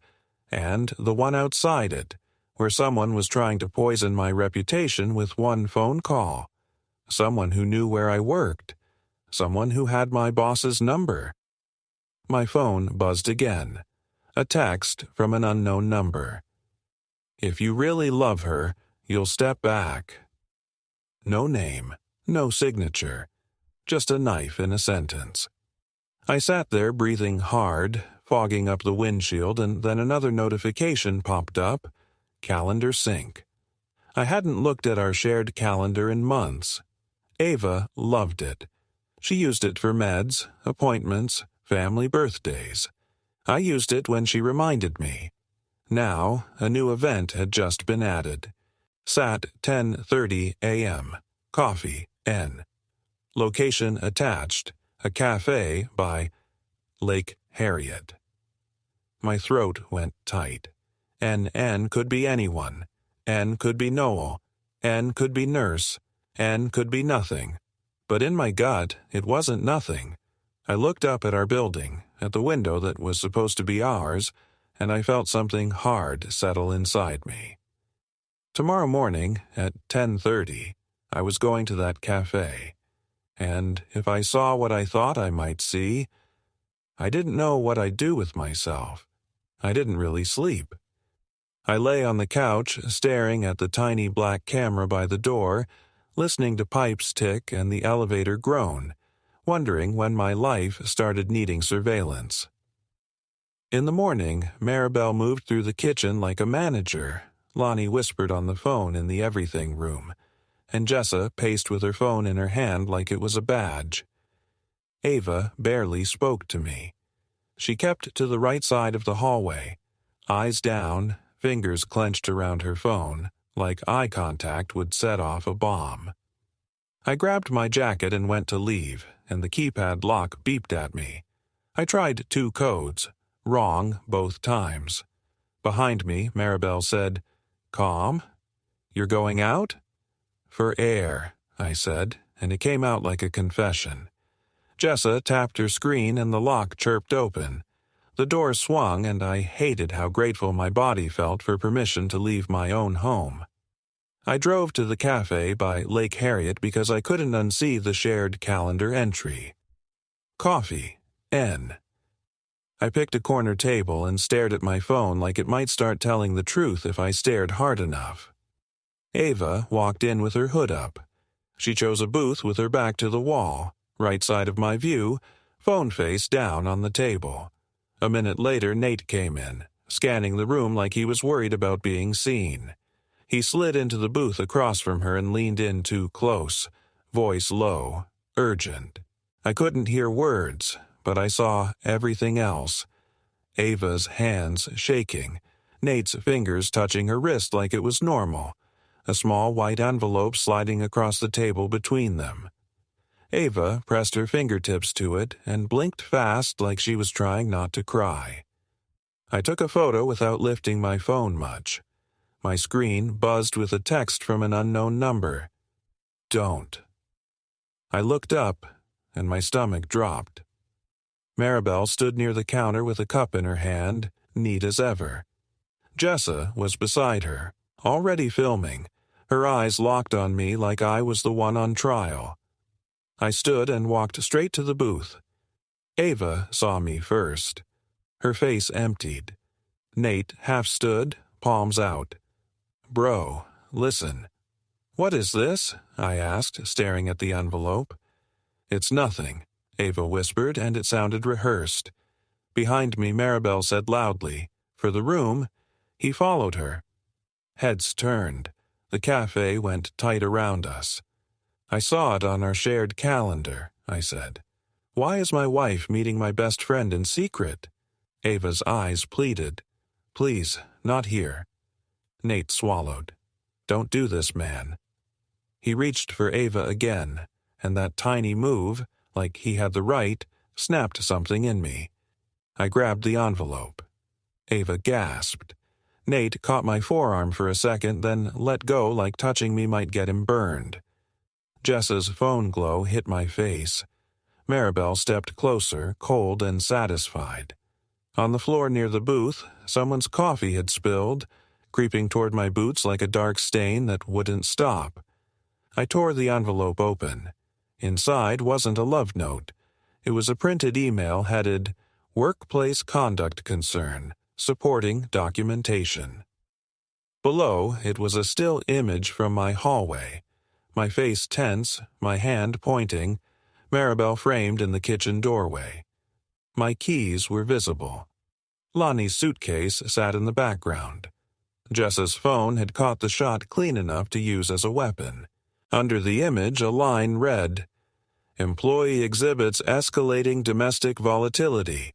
and the one outside it, where someone was trying to poison my reputation with one phone call. Someone who knew where I worked. Someone who had my boss's number. My phone buzzed again. A text from an unknown number. If you really love her, you'll step back. No name, no signature, just a knife in a sentence. I sat there breathing hard, fogging up the windshield, and then another notification popped up. Calendar sync. I hadn't looked at our shared calendar in months. Ava loved it. She used it for meds, appointments, family birthdays. I used it when she reminded me. Now, a new event had just been added. Sat 10:30 a.m. Coffee, N. Location attached, a cafe by Lake Harriet. My throat went tight. N could be anyone. N could be Noel. N could be nurse. N could be nothing. But in my gut, it wasn't nothing. I looked up at our building, at the window that was supposed to be ours, and I felt something hard settle inside me. Tomorrow morning, at 10:30, I was going to that cafe. And if I saw what I thought I might see, I didn't know what I'd do with myself. I didn't really sleep. I lay on the couch, staring at the tiny black camera by the door, listening to pipes tick and the elevator groan, wondering when my life started needing surveillance. In the morning, Maribel moved through the kitchen like a manager. Lonnie whispered on the phone in the everything room, and Jessa paced with her phone in her hand like it was a badge. Ava barely spoke to me. She kept to the right side of the hallway, eyes down, fingers clenched around her phone, like eye contact would set off a bomb. I grabbed my jacket and went to leave, and the keypad lock beeped at me. I tried 2 codes, wrong both times. Behind me, Maribel said, "Calm? You're going out?" "For air," I said, and it came out like a confession. Jessa tapped her screen and the lock chirped open. The door swung and I hated how grateful my body felt for permission to leave my own home. I drove to the cafe by Lake Harriet because I couldn't unsee the shared calendar entry. Coffee, N. I picked a corner table and stared at my phone like it might start telling the truth if I stared hard enough. Ava walked in with her hood up. She chose a booth with her back to the wall, right side of my view, phone face down on the table. A minute later, Nate came in, scanning the room like he was worried about being seen. He slid into the booth across from her and leaned in too close, voice low, urgent. I couldn't hear words, but I saw everything else. Ava's hands shaking, Nate's fingers touching her wrist like it was normal, a small white envelope sliding across the table between them. Ava pressed her fingertips to it and blinked fast like she was trying not to cry. I took a photo without lifting my phone much. My screen buzzed with a text from an unknown number. "Don't." I looked up, and my stomach dropped. Maribel stood near the counter with a cup in her hand, neat as ever. Jessa was beside her, already filming, her eyes locked on me like I was the one on trial. I stood and walked straight to the booth. Ava saw me first. Her face emptied. Nate half stood, palms out. "Bro, listen." "What is this?" I asked, staring at the envelope. "It's nothing," Ava whispered, and it sounded rehearsed. Behind me, Maribel said loudly, "For the room." He followed her. Heads turned. The cafe went tight around us. "I saw it on our shared calendar," I said. "Why is my wife meeting my best friend in secret?" Ava's eyes pleaded. "Please, not here." Nate swallowed. "Don't do this, man." He reached for Ava again, and that tiny move, like he had the right, snapped something in me. I grabbed the envelope. Ava gasped. Nate caught my forearm for a second, then let go like touching me might get him burned. Jessa's phone glow hit my face. Maribel stepped closer, cold and satisfied. On the floor near the booth, someone's coffee had spilled, creeping toward my boots like a dark stain that wouldn't stop. I tore the envelope open. Inside wasn't a love note. It was a printed email headed, "Workplace Conduct Concern, Supporting Documentation." Below, it was a still image from my hallway. My face tense, my hand pointing, Maribel framed in the kitchen doorway. My keys were visible. Lonnie's suitcase sat in the background. Jessa's phone had caught the shot clean enough to use as a weapon. Under the image, a line read, "Employee exhibits escalating domestic volatility.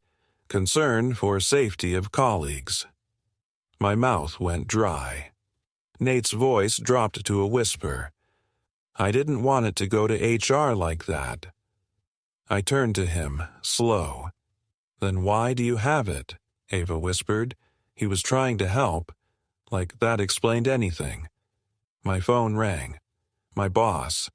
Concern for safety of colleagues." My mouth went dry. Nate's voice dropped to a whisper. "I didn't want it to go to HR like that." I turned to him, slow. "Then why do you have it?" Ava whispered. He was trying to help. Like that explained anything. My phone rang. My boss.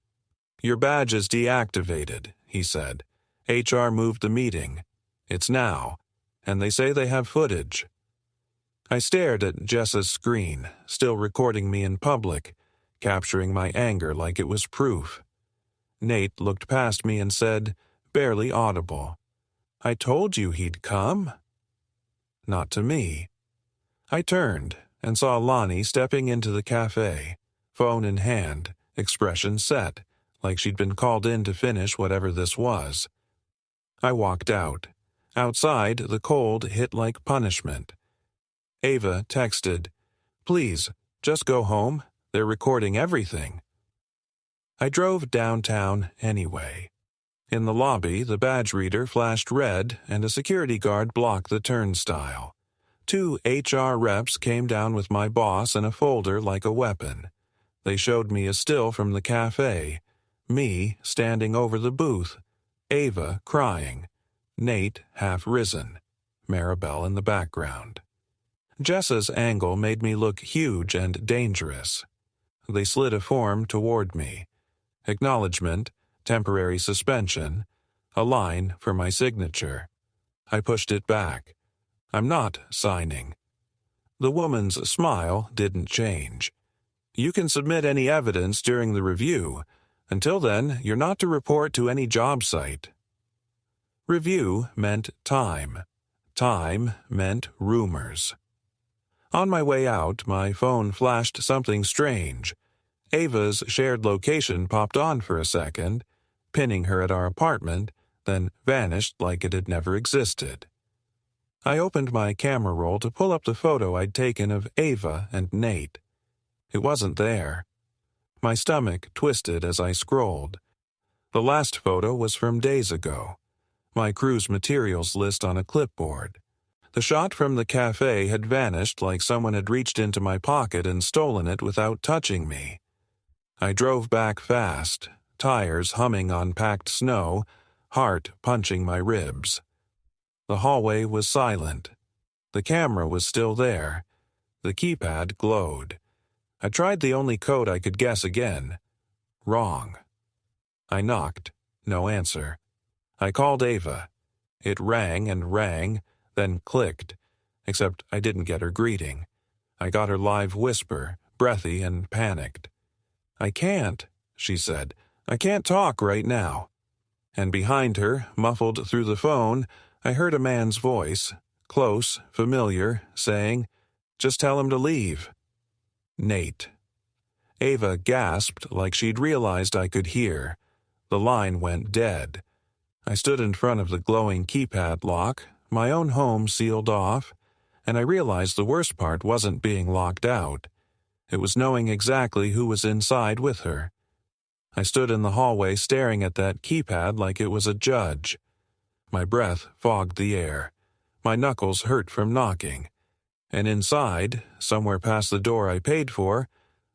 "Your badge is deactivated," he said. "HR moved the meeting. It's now. And they say they have footage." I stared at Jessa's screen, still recording me in public, capturing my anger like it was proof. Nate looked past me and said, barely audible, "I told you he'd come." Not to me. I turned and saw Lonnie stepping into the cafe, phone in hand, expression set, like she'd been called in to finish whatever this was. I walked out. Outside, the cold hit like punishment. Ava texted, "Please, just go home. They're recording everything." I drove downtown anyway. In the lobby, the badge reader flashed red and a security guard blocked the turnstile. 2 HR reps came down with my boss and a folder like a weapon. They showed me a still from the cafe, me standing over the booth, Ava crying, Nate half risen, Maribel in the background. Jessa's angle made me look huge and dangerous. They slid a form toward me. Acknowledgement, temporary suspension, a line for my signature. I pushed it back. I'm not signing. The woman's smile didn't change. You can submit any evidence during the review. Until then, you're not to report to any job site. Review meant time. Time meant rumors. On my way out, my phone flashed something strange. Ava's shared location popped on for a second, pinning her at our apartment, then vanished like it had never existed. I opened my camera roll to pull up the photo I'd taken of Ava and Nate. It wasn't there. My stomach twisted as I scrolled. The last photo was from days ago. My cruise materials list on a clipboard. The shot from the cafe had vanished like someone had reached into my pocket and stolen it without touching me. I drove back fast, tires humming on packed snow, heart punching my ribs. The hallway was silent. The camera was still there. The keypad glowed. I tried the only code I could guess again. Wrong. I knocked. No answer. I called Ava. It rang and rang, then clicked, except I didn't get her greeting. I got her live whisper, breathy and panicked. "I can't," she said. "I can't talk right now." And behind her, muffled through the phone, I heard a man's voice, close, familiar, saying, "Just tell him to leave." Nate. Ava gasped like she'd realized I could hear. The line went dead. I stood in front of the glowing keypad lock, my own home sealed off, and I realized the worst part wasn't being locked out. It was knowing exactly who was inside with her. I stood in the hallway staring at that keypad like it was a judge. My breath fogged the air. My knuckles hurt from knocking. And inside, somewhere past the door I paid for,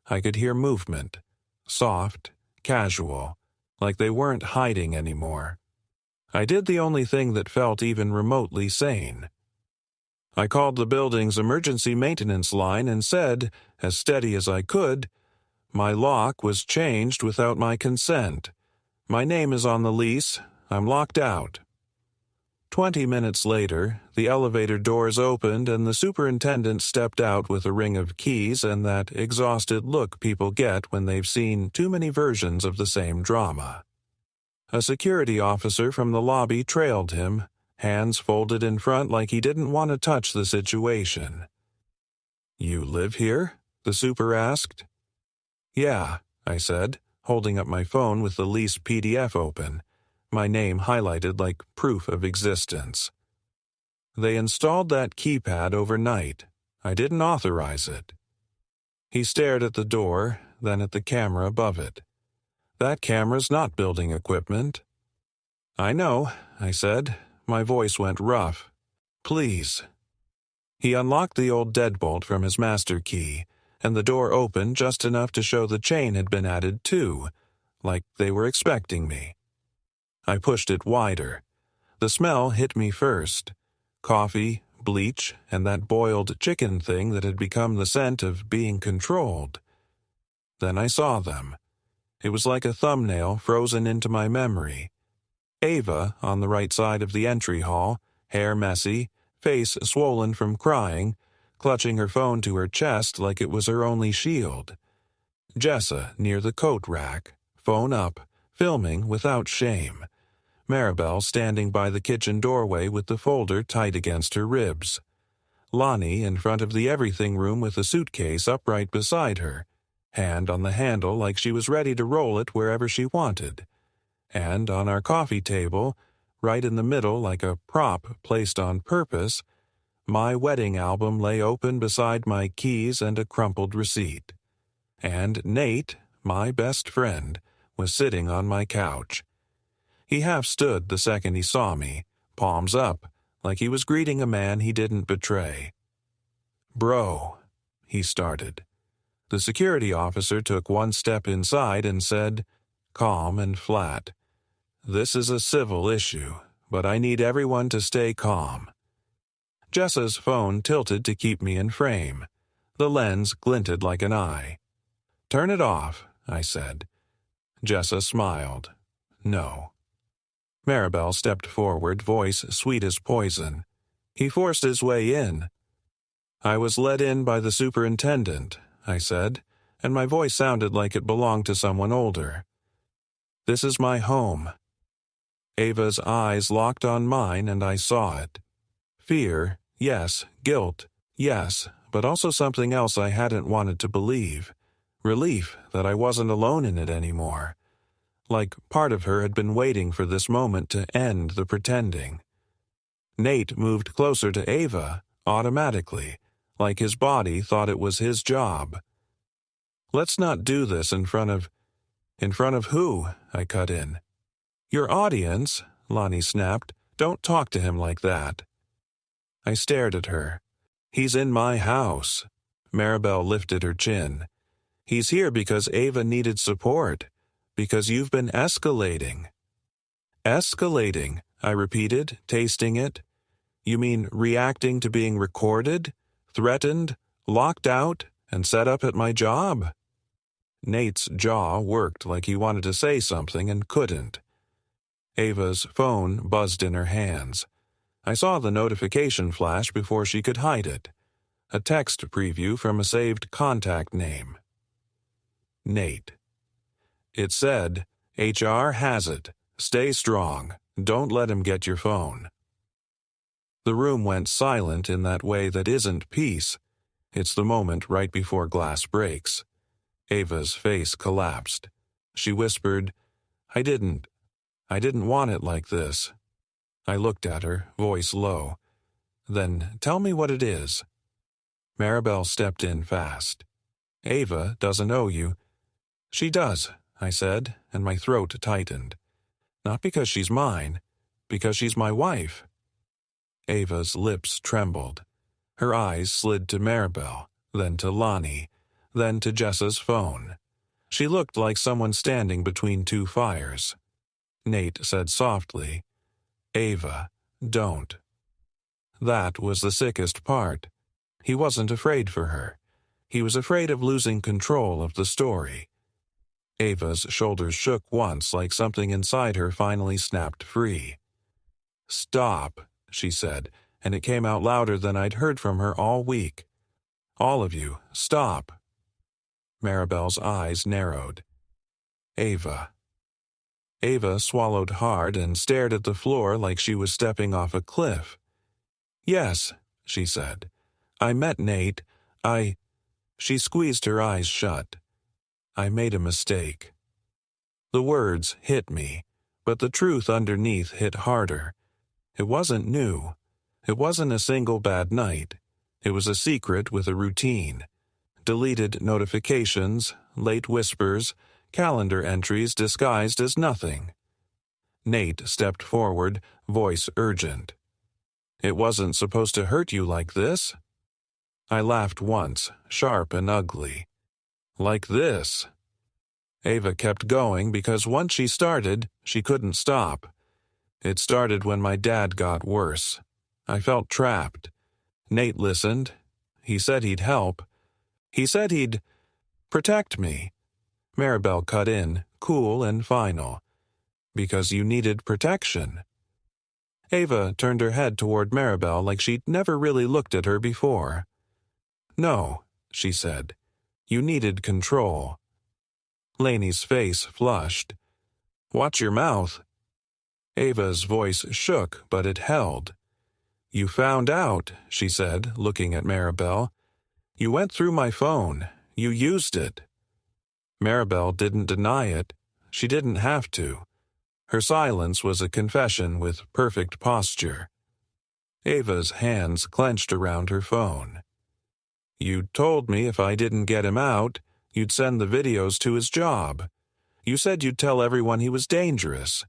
I could hear movement. Soft, casual, like they weren't hiding anymore. I did the only thing that felt even remotely sane. I called the building's emergency maintenance line and said, as steady as I could, "My lock was changed without my consent. My name is on the lease. I'm locked out." 20 minutes later, the elevator doors opened and the superintendent stepped out with a ring of keys and that exhausted look people get when they've seen too many versions of the same drama. A security officer from the lobby trailed him, hands folded in front like he didn't want to touch the situation. "You live here?" the super asked. "Yeah," I said, holding up my phone with the lease PDF open, my name highlighted like proof of existence. "They installed that keypad overnight. I didn't authorize it." He stared at the door, then at the camera above it. "That camera's not building equipment." "I know," I said. My voice went rough. "Please." He unlocked the old deadbolt from his master key, and the door opened just enough to show the chain had been added too, like they were expecting me. I pushed it wider. The smell hit me first. Coffee, bleach, and that boiled chicken thing that had become the scent of being controlled. Then I saw them. It was like a thumbnail frozen into my memory. Ava on the right side of the entry hall, hair messy, face swollen from crying, clutching her phone to her chest like it was her only shield. Jessa near the coat rack, phone up, filming without shame. Maribel standing by the kitchen doorway with the folder tight against her ribs. Lonnie in front of the everything room with a suitcase upright beside her, hand on the handle like she was ready to roll it wherever she wanted. And on our coffee table, right in the middle like a prop placed on purpose, my wedding album lay open beside my keys and a crumpled receipt. And Nate, my best friend, was sitting on my couch. He half stood the second he saw me, palms up, like he was greeting a man he didn't betray. "Bro," he started. The security officer took one step inside and said, calm and flat, "This is a civil issue, but I need everyone to stay calm." Jessa's phone tilted to keep me in frame. The lens glinted like an eye. "Turn it off," I said. Jessa smiled. "No." Maribel stepped forward, voice sweet as poison. "He forced his way in." "I was let in by the superintendent," I said, and my voice sounded like it belonged to someone older. "This is my home." Ava's eyes locked on mine, and I saw it. Fear, yes. Guilt, yes, but also something else I hadn't wanted to believe. Relief that I wasn't alone in it anymore. Like part of her had been waiting for this moment to end the pretending. Nate moved closer to Ava, automatically, like his body thought it was his job. "Let's not do this in front of..." "In front of who?" I cut in. "Your audience," Lonnie snapped. "Don't talk to him like that." I stared at her. "He's in my house." Maribel lifted her chin. "He's here because Ava needed support. Because you've been escalating." "Escalating," I repeated, tasting it. "You mean reacting to being recorded, threatened, locked out, and set up at my job?" Nate's jaw worked like he wanted to say something and couldn't. Ava's phone buzzed in her hands. I saw the notification flash before she could hide it. A text preview from a saved contact name. Nate. It said, "HR has it. Stay strong. Don't let him get your phone." The room went silent in that way that isn't peace. It's the moment right before glass breaks. Ava's face collapsed. She whispered, I didn't want it like this." I looked at her, voice low. "Then tell me what it is." Maribel stepped in fast. "Ava doesn't owe you." "She does," I said, and my throat tightened. "Not because she's mine, because she's my wife." Ava's lips trembled. Her eyes slid to Maribel, then to Lonnie, then to Jessa's phone. She looked like someone standing between two fires. Nate said softly, "Ava, don't." That was the sickest part. He wasn't afraid for her. He was afraid of losing control of the story. Ava's shoulders shook once like something inside her finally snapped free. "Stop," she said, and it came out louder than I'd heard from her all week. "All of you, stop." Maribel's eyes narrowed. "Ava." Ava swallowed hard and stared at the floor like she was stepping off a cliff. "Yes," she said. "I met Nate. She squeezed her eyes shut. "I made a mistake." The words hit me, but the truth underneath hit harder. It wasn't new. It wasn't a single bad night. It was a secret with a routine. Deleted notifications, late whispers, calendar entries disguised as nothing. Nate stepped forward, voice urgent. "It wasn't supposed to hurt you like this." I laughed once, sharp and ugly. "Like this." Ava kept going because once she started, she couldn't stop. It started when my dad got worse. I felt trapped. Nate listened. He said he'd help. He said he'd protect me. Maribel cut in, cool and final. "Because you needed protection." Ava turned her head toward Maribel like she'd never really looked at her before. "No," she said. "You needed control." Laney's face flushed. "Watch your mouth." Ava's voice shook, but it held. "You found out," she said, looking at Maribel. "You went through my phone. You used it." Maribel didn't deny it. She didn't have to. Her silence was a confession with perfect posture. Ava's hands clenched around her phone. "You told me if I didn't get him out, you'd send the videos to his job. You said you'd tell everyone he was dangerous.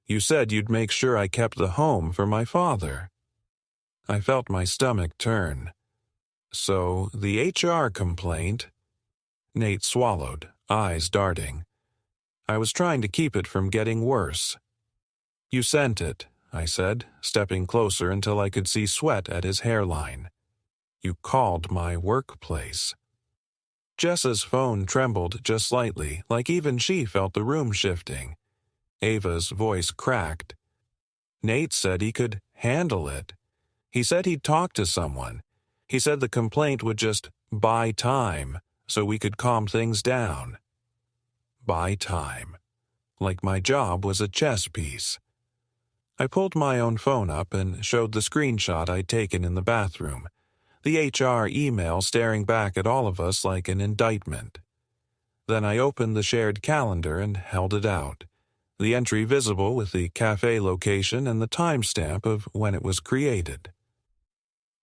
You said you'd make sure I kept the home for my father." I felt my stomach turn. "So, the HR complaint..." Nate swallowed, eyes darting. I was trying to keep it from getting worse. "You sent it," I said, stepping closer until I could see sweat at his hairline. You called my workplace. Jessa's phone trembled just slightly, like even she felt the room shifting. Ava's voice cracked. Nate said he could handle it. He said he'd talk to someone. He said the complaint would just buy time so we could calm things down. Buy time. Like my job was a chess piece. I pulled my own phone up and showed the screenshot I'd taken in the bathroom, the HR email staring back at all of us like an indictment. Then I opened the shared calendar and held it out, the entry visible with the cafe location and the timestamp of when it was created.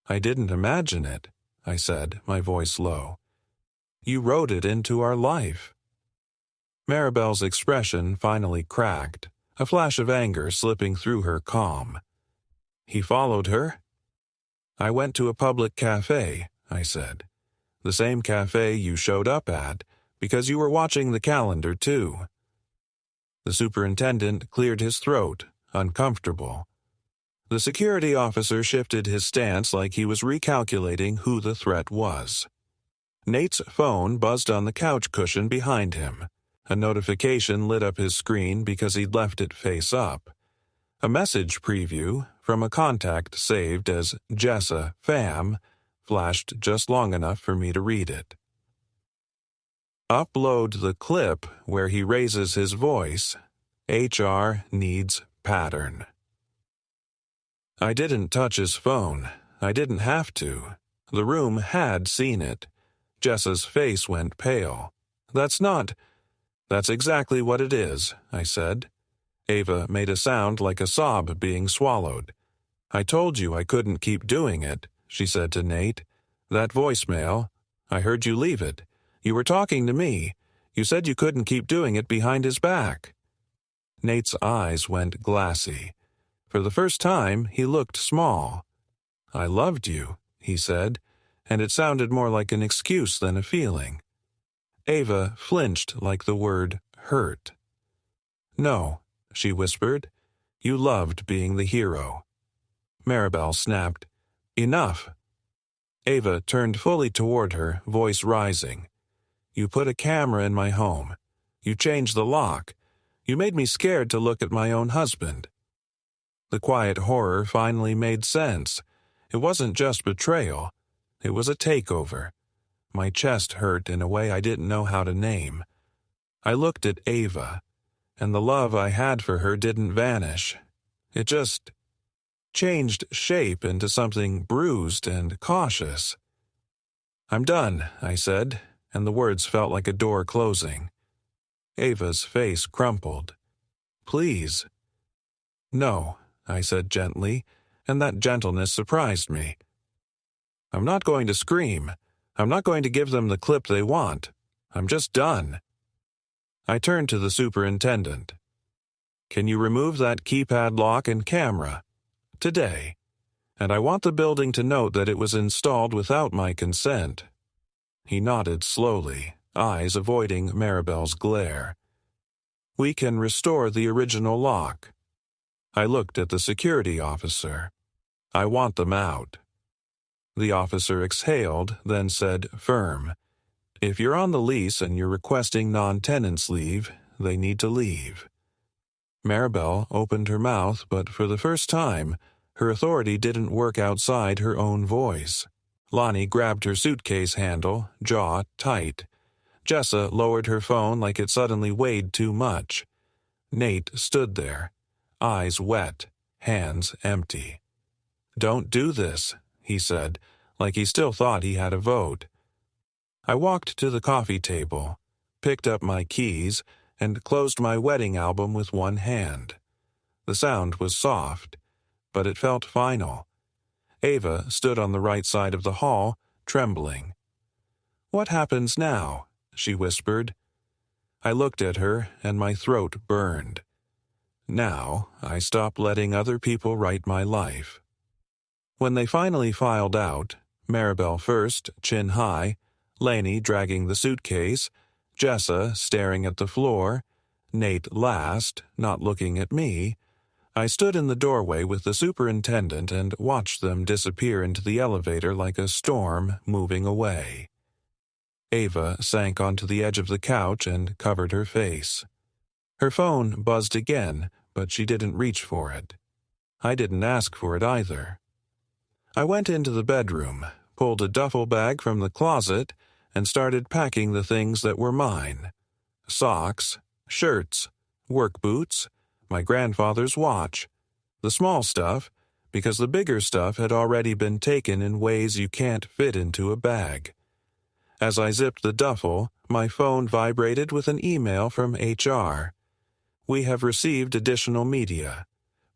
I didn't imagine it, I said, my voice low. You wrote it into our life. Maribel's expression finally cracked, a flash of anger slipping through her calm. He followed her? I went to a public cafe, I said. The same cafe you showed up at, because you were watching the calendar too. The superintendent cleared his throat, uncomfortable. The security officer shifted his stance like he was recalculating who the threat was. Nate's phone buzzed on the couch cushion behind him. A notification lit up his screen because he'd left it face up. A message preview from a contact saved as Jessa Fam flashed just long enough for me to read it. Upload the clip where he raises his voice. HR needs pattern. I didn't touch his phone. I didn't have to. The room had seen it. Jessa's face went pale. That's exactly what it is, I said. Ava made a sound like a sob being swallowed. I told you I couldn't keep doing it, she said to Nate. That voicemail, I heard you leave it. You were talking to me. You said you couldn't keep doing it behind his back. Nate's eyes went glassy. For the first time, he looked small. I loved you, he said, and it sounded more like an excuse than a feeling. Ava flinched like the word hurt. No, she whispered. You loved being the hero. Maribel snapped, Enough. Ava turned fully toward her, voice rising. You put a camera in my home. You changed the lock. You made me scared to look at my own husband. The quiet horror finally made sense. It wasn't just betrayal. It was a takeover. My chest hurt in a way I didn't know how to name. I looked at Ava, and the love I had for her didn't vanish. It just changed shape into something bruised and cautious. I'm done, I said, and the words felt like a door closing. Ava's face crumpled. Please. No, I said gently, and that gentleness surprised me. I'm not going to scream. I'm not going to give them the clip they want. I'm just done. I turned to the superintendent. Can you remove that keypad lock and camera? Today. And I want the building to note that it was installed without my consent. He nodded slowly, eyes avoiding Maribel's glare. We can restore the original lock. I looked at the security officer. I want them out. The officer exhaled, then said firm, If you're on the lease and you're requesting non-tenants leave, they need to leave. Maribel opened her mouth, but for the first time, her authority didn't work outside her own voice. Lonnie grabbed her suitcase handle, jaw tight. Jessa lowered her phone like it suddenly weighed too much. Nate stood there, eyes wet, hands empty. Don't do this, he said, like he still thought he had a vote. I walked to the coffee table, picked up my keys, and closed my wedding album with one hand. The sound was soft, but it felt final. Ava stood on the right side of the hall, trembling. What happens now? She whispered. I looked at her, and my throat burned. Now, I stopped letting other people write my life. When they finally filed out, Maribel first, chin high, Laney dragging the suitcase, Jessa staring at the floor, Nate last, not looking at me, I stood in the doorway with the superintendent and watched them disappear into the elevator like a storm moving away. Ava sank onto the edge of the couch and covered her face. Her phone buzzed again, but she didn't reach for it. I didn't ask for it either. I went into the bedroom, pulled a duffel bag from the closet, and started packing the things that were mine. Socks, shirts, work boots, my grandfather's watch. The small stuff, because the bigger stuff had already been taken in ways you can't fit into a bag. As I zipped the duffel, my phone vibrated with an email from HR. We have received additional media.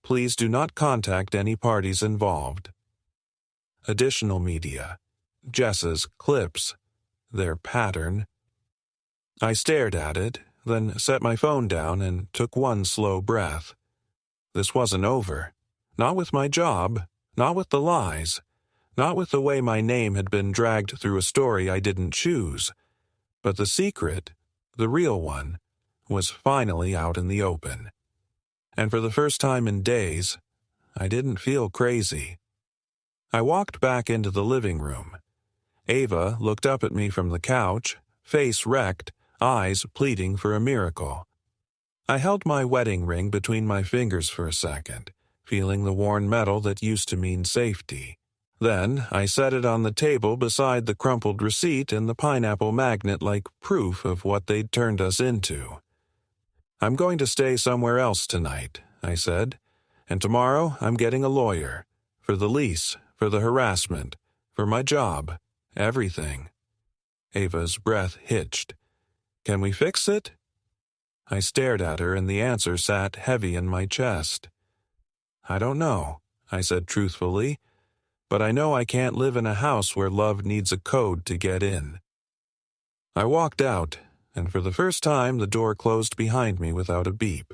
Please do not contact any parties involved. Additional media. Jess's clips. Their pattern. I stared at it, then set my phone down and took one slow breath. This wasn't over. Not with my job, not with the lies, not with the way my name had been dragged through a story I didn't choose. But the secret, the real one, was finally out in the open. And for the first time in days, I didn't feel crazy. I walked back into the living room. Ava looked up at me from the couch, face wrecked, eyes pleading for a miracle. I held my wedding ring between my fingers for a second, feeling the worn metal that used to mean safety. Then I set it on the table beside the crumpled receipt and the pineapple magnet like proof of what they'd turned us into. I'm going to stay somewhere else tonight, I said, and tomorrow I'm getting a lawyer. For the lease, for the harassment, for my job, everything. Ava's breath hitched. Can we fix it? I stared at her and the answer sat heavy in my chest. I don't know, I said truthfully, but I know I can't live in a house where love needs a code to get in. I walked out, and for the first time the door closed behind me without a beep.